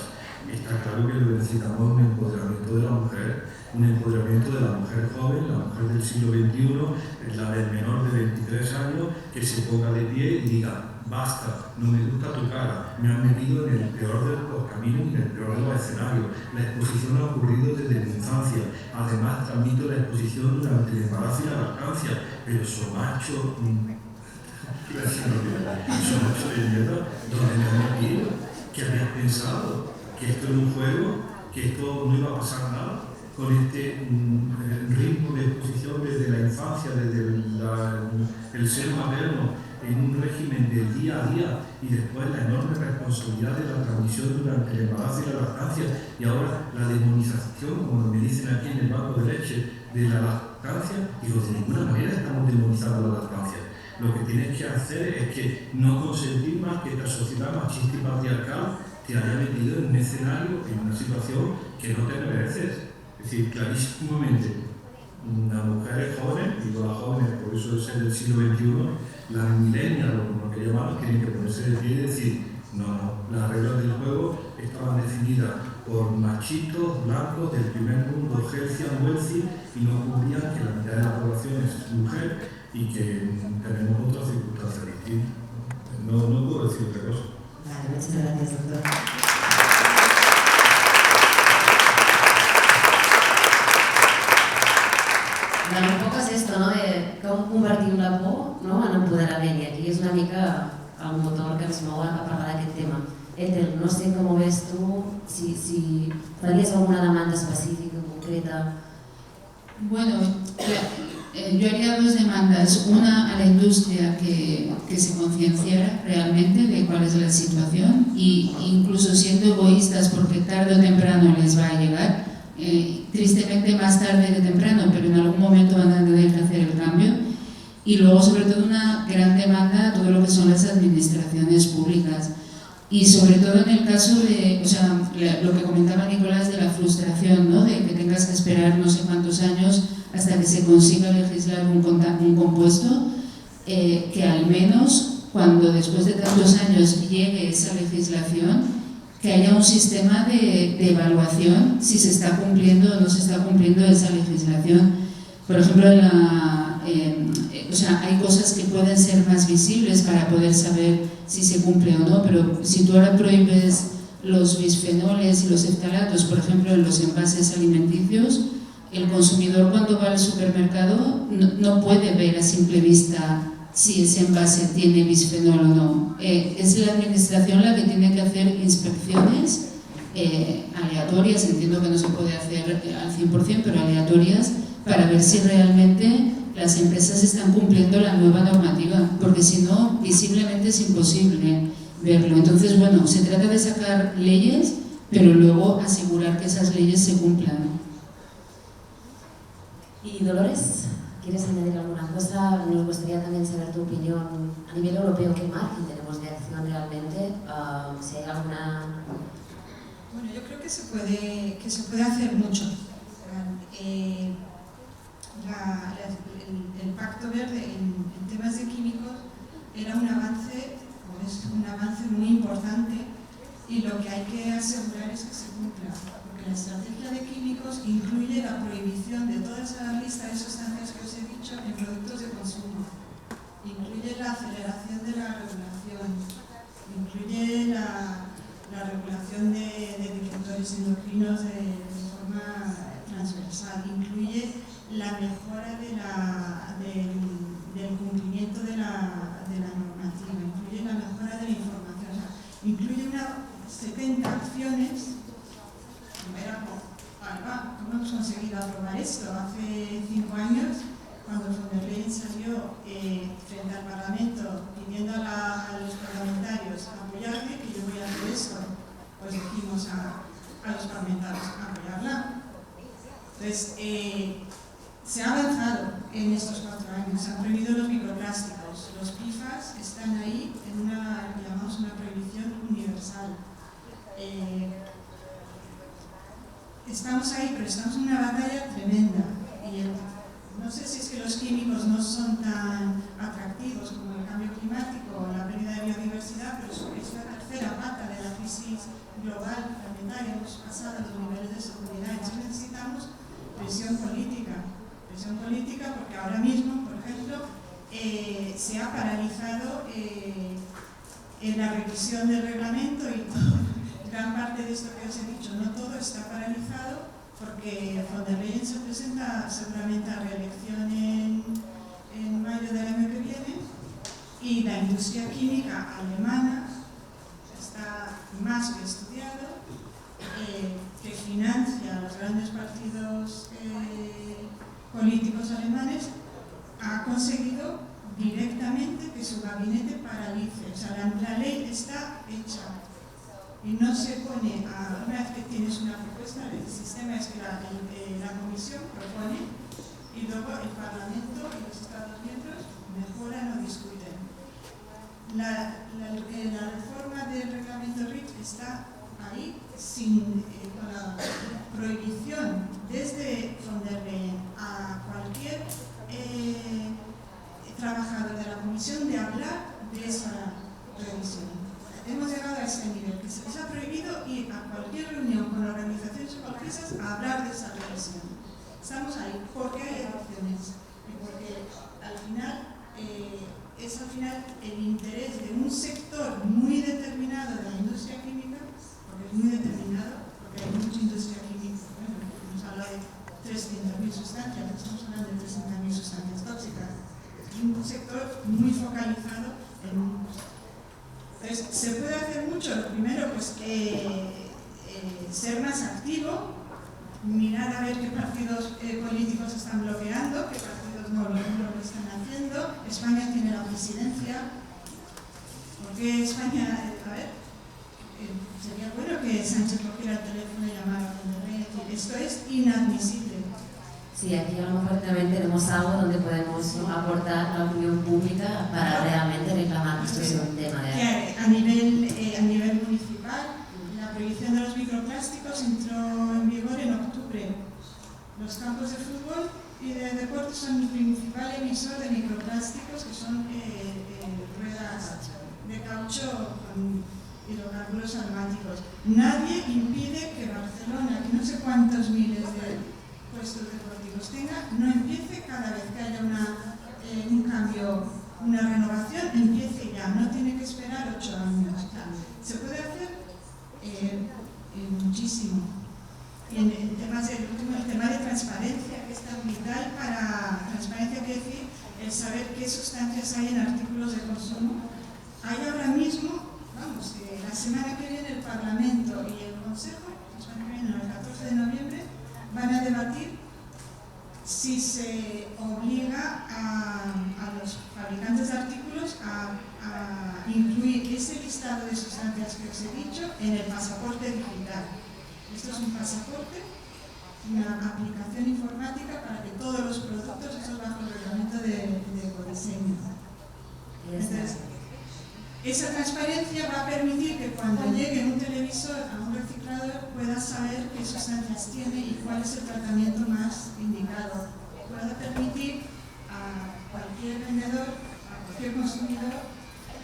está claro que necesitamos un empoderamiento de la mujer, un empoderamiento de la mujer joven, la mujer del siglo XXI, la del menor de 23 años, que se ponga de pie y diga: basta, no me gusta tu cara, me han metido en el peor de los caminos y en el peor de los escenarios. La exposición ha ocurrido desde mi infancia. Además, transmito la exposición durante el embarazo y la lactancia. Pero Somacho, Somacho de mierda, ¿dónde me han metido? ¿Qué habías pensado? ¿Que esto era un juego? ¿Que esto no iba a pasar nada? Con este ritmo de exposición desde la infancia, desde el seno materno, en un régimen del día a día, y después la enorme responsabilidad de la transmisión durante el embarazo y la lactancia, y ahora la demonización, como me dicen aquí en el banco de leche, de la lactancia. Digo, de ninguna manera estamos demonizando la lactancia. Lo que tienes que hacer es que no consentir más que esta sociedad machista y patriarcal te haya metido en un escenario, en una situación que no te mereces. Es decir, clarísimamente, las mujeres jóvenes, digo las jóvenes, por eso es el siglo XXI, las millennials, lo que llamamos, tienen que ponerse de pie y decir: no, las reglas del juego estaban definidas por machitos blancos del primer mundo, healthy and wealthy, y no cubrían que la mitad de la población es mujer y que tenemos otras circunstancias distintas. No puedo decir otra cosa. Vale, muchas gracias, doctor. Bueno, un poc és esto, no?, de com convertim la por, no?, en empoderament, i aquí és una mica el motor que ens mou a parlar d'aquest tema. Ethel, no sé com ho ves tu, si faries alguna demanda específica, concreta. Bueno, yo haría dos demandas. Una, a la industria que se concienciara realmente de cuál es la situación, y incluso siendo egoístas, porque tarde o temprano les va a llegar, tristemente más tarde que temprano, pero en algún momento van a tener que hacer el cambio. Y luego, sobre todo, una gran demanda a todo lo que son las administraciones públicas. Y sobre todo en el caso de, o sea, lo que comentaba Nicolás de la frustración, ¿no?, de que tengas que esperar no sé cuántos años hasta que se consiga legislar un compuesto, que al menos cuando después de tantos años llegue esa legislación, que haya un sistema de evaluación si se está cumpliendo o no se está cumpliendo esa legislación. Por ejemplo, o sea, hay cosas que pueden ser más visibles para poder saber si se cumple o no, pero si tú ahora prohíbes los bisfenoles y los phtalatos, por ejemplo, en los envases alimenticios, el consumidor cuando va al supermercado no puede ver a simple vista si ese envase tiene bisfenol o no. Es la administración la que tiene que hacer inspecciones aleatorias, entiendo que no se puede hacer al 100%, pero aleatorias, para ver si realmente las empresas están cumpliendo la nueva normativa, porque si no, visiblemente es imposible verlo. Entonces, bueno, se trata de sacar leyes, pero luego asegurar que esas leyes se cumplan. ¿Y Dolores? ¿Quieres añadir alguna cosa? Nos gustaría también saber tu opinión a nivel europeo. ¿Qué margen tenemos de acción realmente? Si hay alguna... Bueno, yo creo que se puede hacer mucho. El Pacto Verde en temas de químicos era un avance, o es un avance muy importante, y lo que hay que asegurar es que se cumpla, porque la estrategia de químicos incluye la prohibición de toda esa lista de sustancias que os he dicho en productos de consumo, incluye la aceleración de la regulación, incluye la regulación de disruptores endocrinos de forma transversal, incluye la mejora del cumplimiento de la normativa, incluye la mejora de la información, o sea, incluye 70 acciones. ¿Cómo hemos conseguido aprobar esto? Hace 5 años, cuando von der Leyen salió frente al Parlamento pidiendo a los parlamentarios apoyarme, que yo voy a hacer esto, pues dijimos a los parlamentarios apoyarla. Entonces, se ha avanzado en estos 4 años, se han prohibido los microplásticos, los PFAS están ahí en una, llamamos una prohibición universal. Estamos ahí, pero estamos en una batalla tremenda. Y no sé si es que los químicos no son tan atractivos como el cambio climático o la pérdida de biodiversidad, pero es la tercera pata de la crisis global planetaria. ya hemos pasado los niveles de seguridad. Entonces necesitamos presión política porque ahora mismo, por ejemplo, se ha paralizado la revisión del reglamento y gran parte de esto que os he dicho, no todo está paralizado porque von der Leyen se presenta seguramente a reelección en mayo del año que viene y la industria química alemana está más que estudiado, que financia a los grandes partidos políticos alemanes, ha conseguido directamente que su gabinete paralice. O sea, la ley está hecha y no se pone una vez que tienes una propuesta, el sistema es que la comisión propone y luego el Parlamento y los Estados miembros mejoran o discuten. La reforma del reglamento REACH está ahí con la prohibición desde von der Leyen a cualquier trabajador de la comisión de hablar de esa revisión. Hemos llegado a ese nivel, que se les ha prohibido ir a cualquier reunión con organizaciones ecologistas a hablar de esa revisión. Estamos ahí porque hay elecciones y porque al final es el interés de un sector muy determinado de la industria química, porque es muy determinado, porque hay mucha industria química. Bueno, hemos hablado de 300.000 sustancias, estamos hablando de 300.000 sustancias tóxicas. Es un sector muy focalizado en un... Entonces, ¿se puede hacer mucho? Lo primero, pues, ser más activo, mirar a ver qué partidos políticos están bloqueando, qué partidos no lo están haciendo. España tiene la presidencia. ¿Por qué España? A ver, sería bueno que Sánchez cogiera el teléfono y llamara a von der Leyen y decir, esto es inadmisible. Sí, aquí a lo mejor también tenemos algo donde podemos, ¿no?, aportar a la opinión pública para realmente reclamar que esto es un tema de... A nivel municipal, la prohibición de los microplásticos entró en vigor en octubre. Los campos de fútbol y de deporte son el principal emisor de microplásticos, que son ruedas de caucho con hidrocarburos aromáticos. Nadie impide que Barcelona, que no sé cuántos miles de puestos deportivos tenga, no empiece cada vez que haya un cambio, una renovación, empiece ya, no tiene que esperar 8 años. O sea, se puede hacer muchísimo. Y en el tema de transparencia, que es tan vital para transparencia, quiere decir el saber qué sustancias hay en artículos de consumo. Hay ahora mismo, vamos, la semana que viene el Parlamento y el Consejo, la semana que viene, el 14 de noviembre, van a debatir si se obliga a los fabricantes de artículos a incluir ese listado de sustancias que os he dicho en el pasaporte digital. Esto es un pasaporte, una aplicación informática para que todos los productos, eso bajo el reglamento de ecodiseño. Entonces, esa transparencia va a permitir que cuando llegue un televisor a un reciclador pueda saber qué sustancias tiene y cuál es el tratamiento más indicado. Pueda permitir a cualquier vendedor, a cualquier consumidor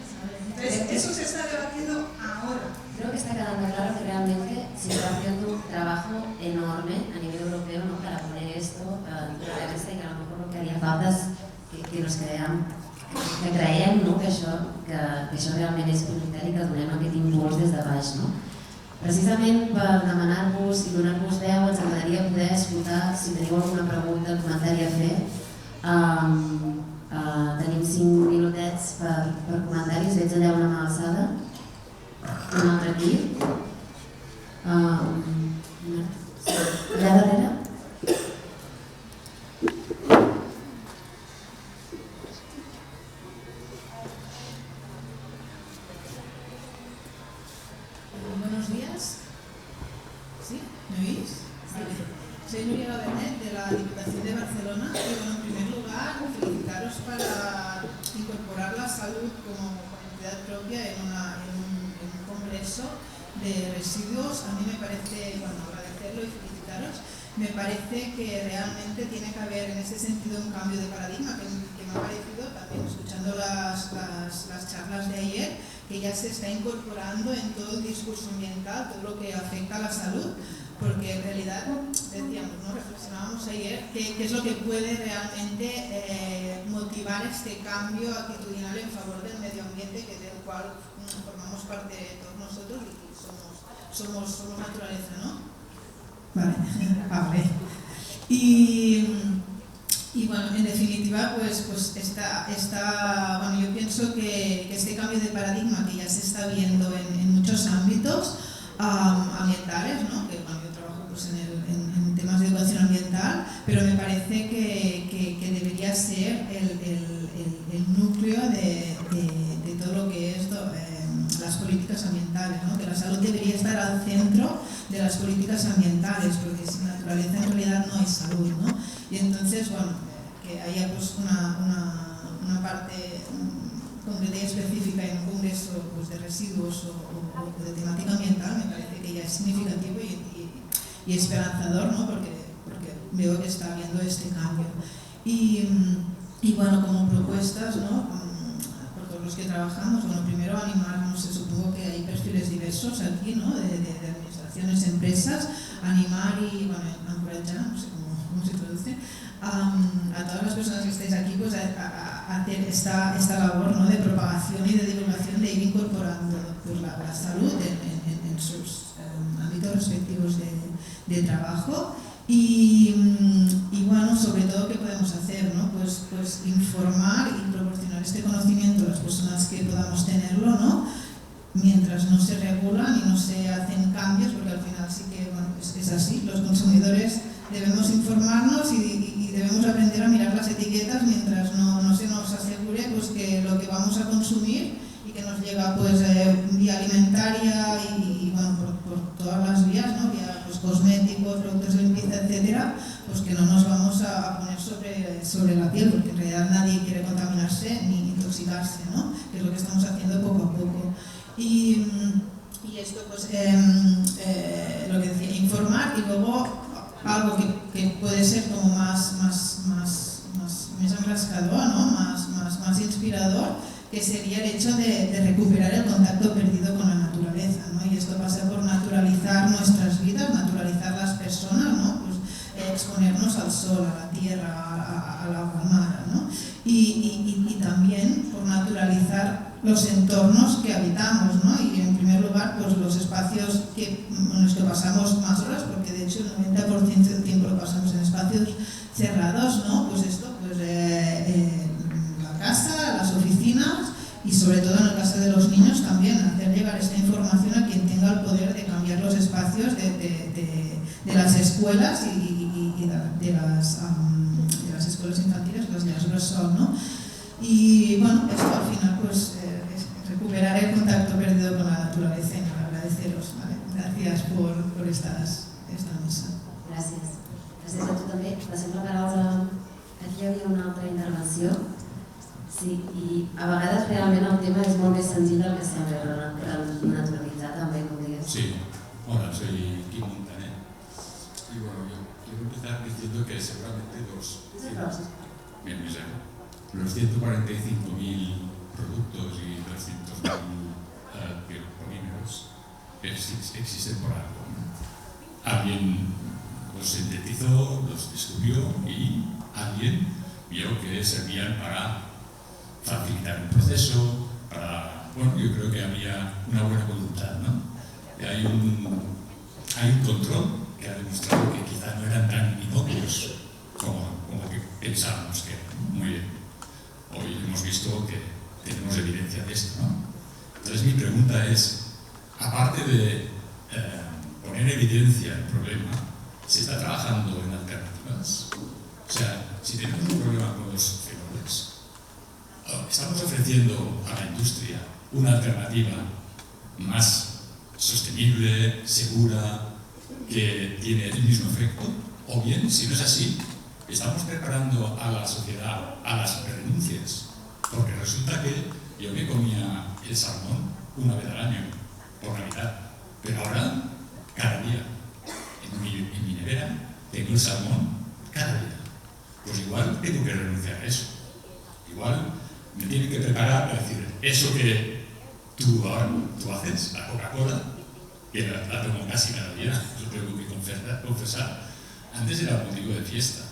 saber. Entonces, eso se está debatiendo ahora. Creo que está quedando claro que realmente se está haciendo un trabajo enorme a nivel europeo, ¿no?, para poner esto en la mesa, y que a lo mejor lo que haría falta es que nos creiem, no?, que això realment és prioritari, que donem aquest impuls des de baix, no? Precisament per demanar-vos i donar-vos veu, ens agradaria poder escoltar, si teniu alguna pregunta o comentari a fer. Tenim 5 minutets per comentaris. Veig allà una mà alçada, una altra aquí, allà darrere. Buenos días. ¿Sí? ¿Me oís? Vale. Soy Nuria Benet, de la Diputación de Barcelona, y bueno, en primer lugar felicitaros para incorporar la salud como entidad propia en un congreso de residuos. A mí me parece, bueno, agradecerlo y felicitaros. Me parece que realmente tiene que haber en ese sentido un cambio de paradigma, que me ha parecido, también escuchando las charlas de ayer, que ya se está incorporando en todo el discurso ambiental, todo lo que afecta a la salud, porque en realidad, decíamos, ¿no? Reflexionábamos ayer, qué es lo que puede realmente motivar este cambio actitudinal en favor del medio ambiente, que del cual formamos parte todos nosotros y somos naturaleza, ¿no? Vale. Y bueno, en definitiva, pues bueno, yo pienso que este cambio de paradigma que ya se está viendo en muchos ámbitos ambientales, ¿no? Que bueno, yo trabajo pues, en temas de educación ambiental, pero me parece que debería ser el núcleo de todo lo que es las políticas ambientales, ¿no? Que la salud debería estar al centro de las políticas ambientales, porque sin naturaleza en realidad no hay salud, ¿no? Y entonces, bueno, que haya pues una parte concreta y específica en un congreso pues, de residuos o de temática ambiental, me parece que ya es significativo y esperanzador, ¿no? Porque veo que está habiendo este cambio. Y bueno, como propuestas, ¿no? Los que trabajamos, bueno, primero animarnos, supongo que hay perfiles diversos aquí, ¿no? De administraciones, empresas, animar y, bueno, encorajar, no sé cómo se traduce, a todas las personas que estáis aquí, pues a hacer esta labor, ¿no? De propagación y de divulgación, de ir incorporando pues, la salud en sus ámbitos respectivos de trabajo. Y bueno, sobre todo, ¿qué podemos hacer? ¿No? Pues informar y proporcionar este conocimiento a las personas que podamos tenerlo, ¿no? Mientras no se regulan y no se hacen cambios, porque al final sí que bueno, es así, los consumidores debemos informarnos y debemos aprender a mirar las etiquetas mientras no se nos asegure pues, que lo que vamos a consumir y que nos llega pues, vía alimentaria y bueno, por todas las vías, ¿no? Vía pues, cosméticos, productos de limpieza, etcétera, pues que no nos vamos a poner sobre la piel, porque en realidad nadie quiere contaminarse ni intoxicarse, ¿no? Que es lo que estamos haciendo poco a poco. Y esto, pues, lo que decía, informar y luego algo que puede ser como más enfrascador, ¿no? más inspirador, que sería el hecho de recuperar el contacto perdido con la naturaleza, ¿no? Y esto pasa por naturalizar nuestras vidas, naturalizar las personas, ¿no? Pues, exponernos al sol, a la tierra, al agua, al mar, ¿no? Y también por naturalizar los entornos que habitamos, ¿no? Y en primer lugar, pues los espacios en los que pasamos más horas, porque de hecho el 90% del tiempo lo pasamos en espacios cerrados, ¿no? Pues esto, pues la casa, las oficinas y sobre todo en el caso de los niños también hacer llegar esta información a quien tenga el poder de cambiar los espacios de las escuelas y de las escuelas infantiles, las de las bressol, ¿no? Y bueno, esto al final pues es recuperar el contacto perdido con la naturaleza y agradeceros, ¿vale? Gracias por esta mesa. Gràcies. Gràcies a tu també. Passem la paraula. Aquí hi havia una altra intervenció. Sí, i a vegades realment el tema és molt més senzill del que sembla, naturalitzar també, com digues. Sí, hola, soy Kim Montaner. Y bueno, yo quiero empezar diciendo que seguramente los 145.000 productos y 300.000 biopolímeros existen por algo, ¿no? Alguien los sintetizó, los descubrió y alguien vio que servían para facilitar un proceso, bueno, yo creo que había una buena voluntad, ¿no? Y hay un control que ha demostrado que quizá no eran tan inocuos como que pensábamos que eran. Muy bien. Hoy hemos visto que tenemos evidencia de esto, ¿no? Entonces mi pregunta es, aparte de poner en evidencia el problema, ¿se está trabajando en alternativas? O sea, si tenemos un problema con los fenoles, ¿estamos ofreciendo a la industria una alternativa más sostenible, segura, que tiene el mismo efecto? O bien, si no es así, estamos preparando a la sociedad a las renuncias, porque resulta que yo me comía el salmón una vez al año, por Navidad, pero ahora, cada día, en mi nevera, tengo el salmón cada día. Pues igual tengo que renunciar a eso. preparar, es decir, eso que tú haces, la Coca-Cola, que la tomo casi cada día, lo tengo que confesar, antes era un motivo de fiesta.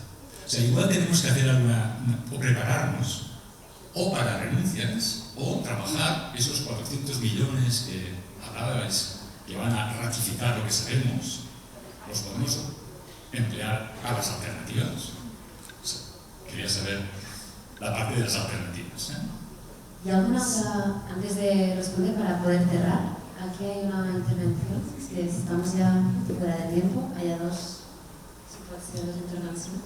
O sea, igual tenemos que hacer o prepararnos, o para renuncias, o trabajar esos 400 millones que hablabais, que van a ratificar lo que sabemos, los podemos emplear a las alternativas. O sea, quería saber la parte de las alternativas. ¿Y alguna otra, antes de responder, para poder cerrar? Aquí hay una intervención, es que estamos ya fuera de tiempo, hay dos situaciones de intervención.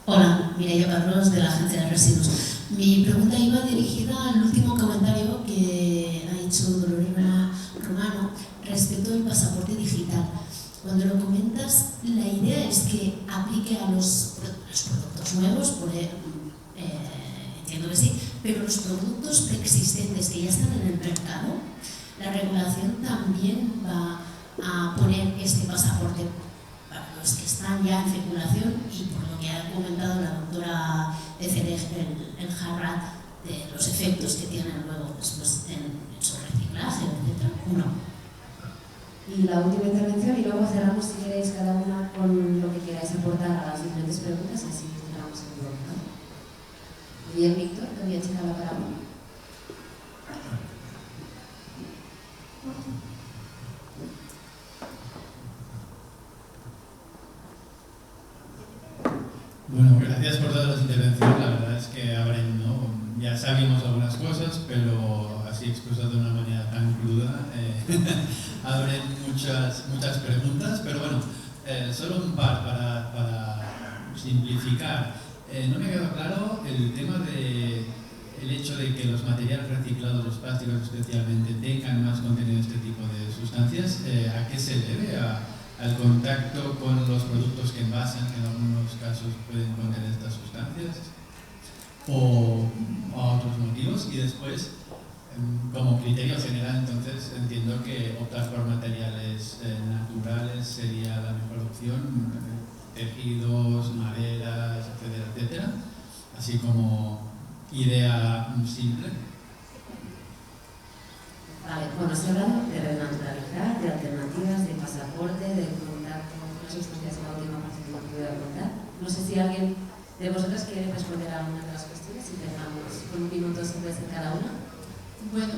Hola, Mireia Carlos, de la Agencia de Residuos. Mi pregunta iba dirigida al último comentario que ha hecho Dolores Romano respecto al pasaporte digital. Cuando lo comentas, la idea es que aplique a los productos nuevos, entiendo que sí, pero los productos preexistentes que ya están en el mercado, la regulación también va a poner este pasaporte para los que están ya en circulación y por lo que ha comentado la doctora Ecerej, el Harrat, de los efectos que tienen luego después en su reciclaje, etc. Uno. Y la última intervención, y luego cerramos, si queréis, cada una con lo que queráis aportar a las diferentes preguntas, y así cerramos el blog, ¿no? Bien, Víctor, te voy a echar la palabra. Bueno, gracias por todas las intervenciones. La verdad es que abren, ¿no? Ya sabemos algunas cosas, pero así expuestas de una manera tan cruda, abren muchas preguntas. Pero bueno, solo un par para simplificar. No me quedó claro el tema de el hecho de que los materiales reciclados, los plásticos especialmente, tengan más contenido de este tipo de sustancias. ¿A qué se debe? ¿Al contacto con los productos que envasan, que en algunos casos pueden contener estas sustancias? ¿O a otros motivos? Y después, como criterio general, entonces entiendo que optar por materiales naturales sería la mejor opción, tejidos, maderas, etcétera, etcétera, así como idea simple. Vale, bueno, estoy hablando de renaturalizar, de alternativas, de pasaporte, de contacto con las sustancias, la última parte que me pude contar. No sé si alguien de vosotros quiere responder a alguna de las cuestiones y dejamos con un minuto siempre en cada una. Bueno,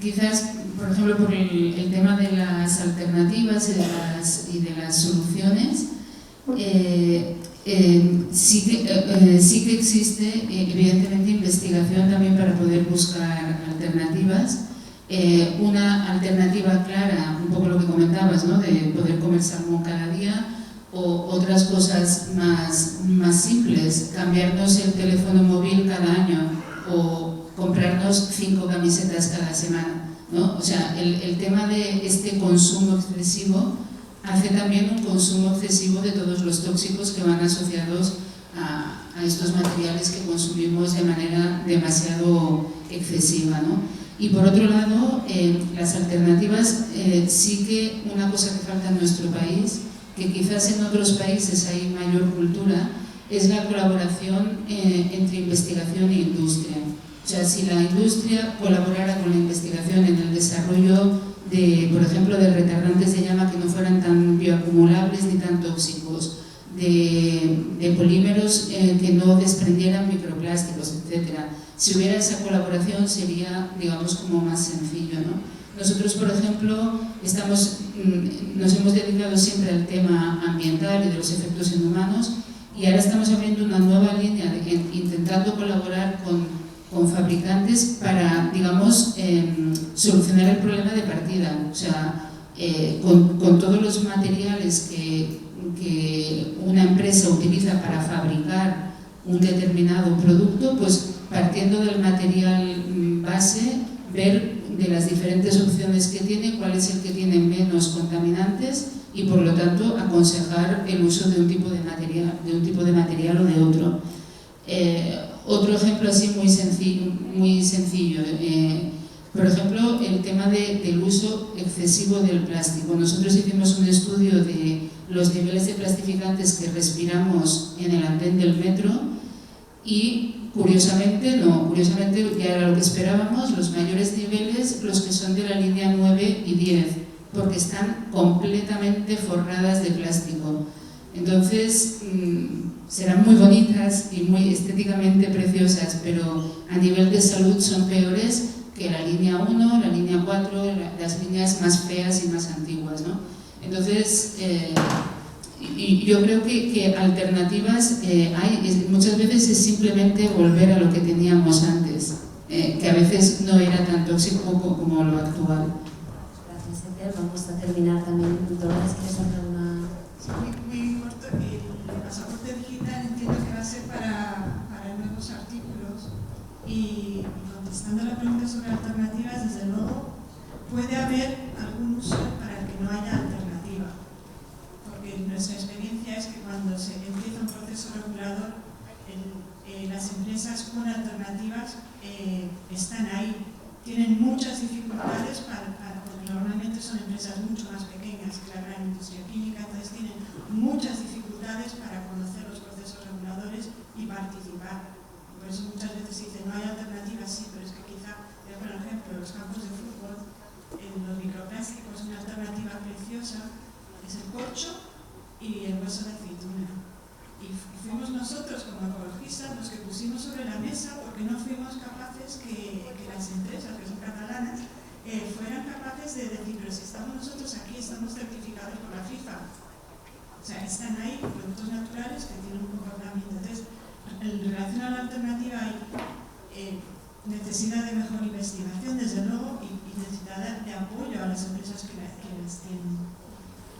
quizás, por ejemplo, por el tema de las alternativas y de las soluciones, sí que existe, evidentemente, investigación también para poder buscar alternativas. Una alternativa clara, un poco lo que comentabas, ¿no? De poder comer salmón cada día, o otras cosas más simples, cambiarnos el teléfono móvil cada año o comprarnos 5 camisetas cada semana, ¿no? O sea, el tema de este consumo excesivo hace también un consumo excesivo de todos los tóxicos que van asociados a estos materiales que consumimos de manera demasiado excesiva, ¿no? Y por otro lado, las alternativas, sí que una cosa que falta en nuestro país, que quizás en otros países hay mayor cultura, es la colaboración entre investigación e industria. O sea, si la industria colaborara con la investigación en el desarrollo de, por ejemplo, de retardantes de llama que no fueran tan bioacumulables ni tan tóxicos, de polímeros que no desprendieran microplásticos, etc. Si hubiera esa colaboración sería, digamos, como más sencillo, ¿no? Nosotros, por ejemplo, nos hemos dedicado siempre al tema ambiental y de los efectos en humanos, y ahora estamos abriendo una nueva línea intentando colaborar con fabricantes para, digamos, solucionar el problema de partida. O sea, con todos los materiales que una empresa utiliza para fabricar un determinado producto, pues partiendo del material base, ver de las diferentes opciones que tiene, cuál es el que tiene menos contaminantes y, por lo tanto, aconsejar el uso de un tipo de material o de otro. Otro ejemplo así muy sencillo, por ejemplo, el tema del uso excesivo del plástico. Nosotros hicimos un estudio de los niveles de plastificantes que respiramos en el andén del metro y curiosamente ya era lo que esperábamos, los mayores niveles los que son de la línea 9 y 10, porque están completamente forradas de plástico. Entonces serán muy bonitas y muy estéticamente preciosas, pero a nivel de salud son peores que la línea 1, la línea 4, las líneas más feas y más antiguas, ¿no? Entonces, y yo creo que alternativas hay, muchas veces es simplemente volver a lo que teníamos antes, que a veces no era tan tóxico como lo actual. Gracias, Esther. Vamos a terminar también. Dolores, ¿quieres hacer una...? Muy corto. El pasaporte digital entiendo que va a ser para nuevos artículos. Y contestando la pregunta sobre alternativas, desde luego puede haber algún uso para el que no haya alternativa. Porque nuestra experiencia es que cuando se empieza un proceso regulador, las empresas con alternativas están ahí. Tienen muchas dificultades porque normalmente son empresas mucho más pequeñas que la gran industria química, entonces tienen muchas dificultades para conocer los procesos reguladores y participar. Por eso muchas veces se dice no hay alternativas, sí, pero es que quizá, por ejemplo, los campos de fútbol, los microplásticos, una alternativa preciosa es el corcho y el hueso de aceituna. Y fuimos nosotros como ecologistas los que pusimos sobre la mesa porque no fuimos capaces que las empresas, que son catalanas, fueran capaces de decir, pero si estamos nosotros aquí, estamos certificados por la FIFA. O sea, están ahí productos naturales que tienen un comportamiento. Entonces, en relación a la alternativa hay necesidad de mejor investigación, desde luego, y necesidad de apoyo a las empresas que las tienen.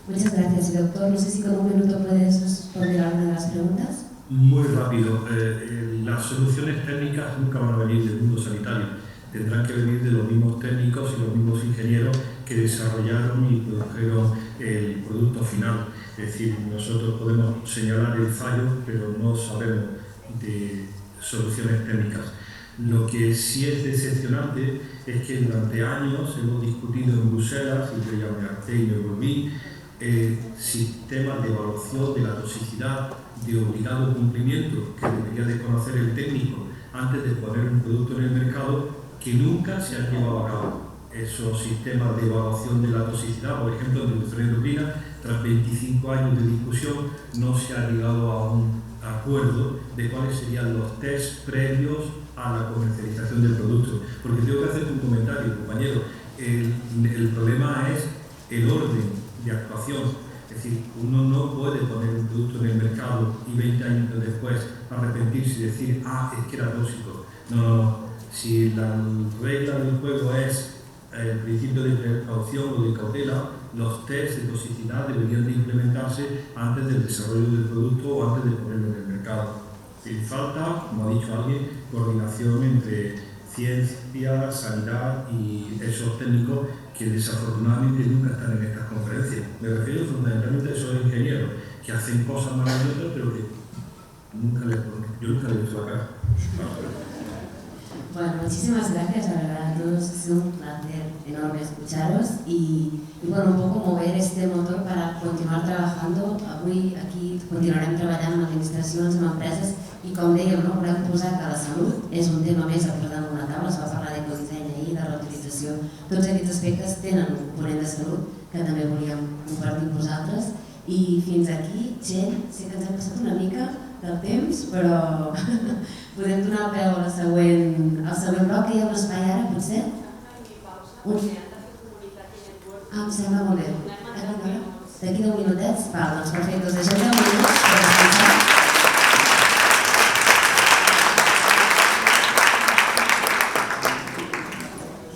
Muchas gracias, doctor. No sé si con un minuto puedes responder alguna de las preguntas. Muy rápido. Las soluciones técnicas nunca van a venir del mundo sanitario. Tendrán que venir de los mismos técnicos y los mismos ingenieros que desarrollaron y produjeron el producto final. Es decir, nosotros podemos señalar el fallo, pero no sabemos de soluciones técnicas. Lo que sí es decepcionante es que durante años hemos discutido en Bruselas, y yo ya me harté y me volví, sistemas de evaluación de la toxicidad de obligado cumplimiento que debería de conocer el técnico antes de poner un producto en el mercado, que nunca se han llevado a cabo. Esos sistemas de evaluación de la toxicidad, por ejemplo, en industria endocrina, tras 25 años de discusión, no se ha llegado a un acuerdo de cuáles serían los test previos a la comercialización del producto. Porque tengo que hacer un comentario, compañero. El problema es el orden de actuación. Es decir, uno no puede poner un producto en el mercado y 20 años después arrepentirse y decir, es que era tóxico. No. Si la regla del juego es el principio de precaución o de cautela, los test de toxicidad deberían de implementarse antes del desarrollo del producto o antes de ponerlo en el mercado. Sin falta, como ha dicho alguien, coordinación entre ciencia, sanidad y esos técnicos que desafortunadamente nunca están en estas conferencias. Me refiero fundamentalmente a esos ingenieros que hacen cosas maravillosas, pero que yo nunca les he visto acá. Bueno, muchísimas gracias, la verdad, a todos. Ha sido un placer enorme escucharos y bueno, un poco mover este motor para continuar trabajando. Avui aquí continuarem treballant amb administracions, amb empreses i com dèiem, no, volem posar que la salut és un tema més a posar damunt la taula. Es va parlar d'ecodisseny ahir, de reutilització. Tots aquests aspectes tenen un component de salut que també volíem compartir amb vosaltres. I fins aquí, Txell, sí que ens hem passat una mica del temps, però podem donar el peu al següent bloc, que hi ha un espai ara, potser? Em sembla molt bé. D'aquí 10 minutets? Val, doncs perfecte, us deixem 10 minuts per descansar.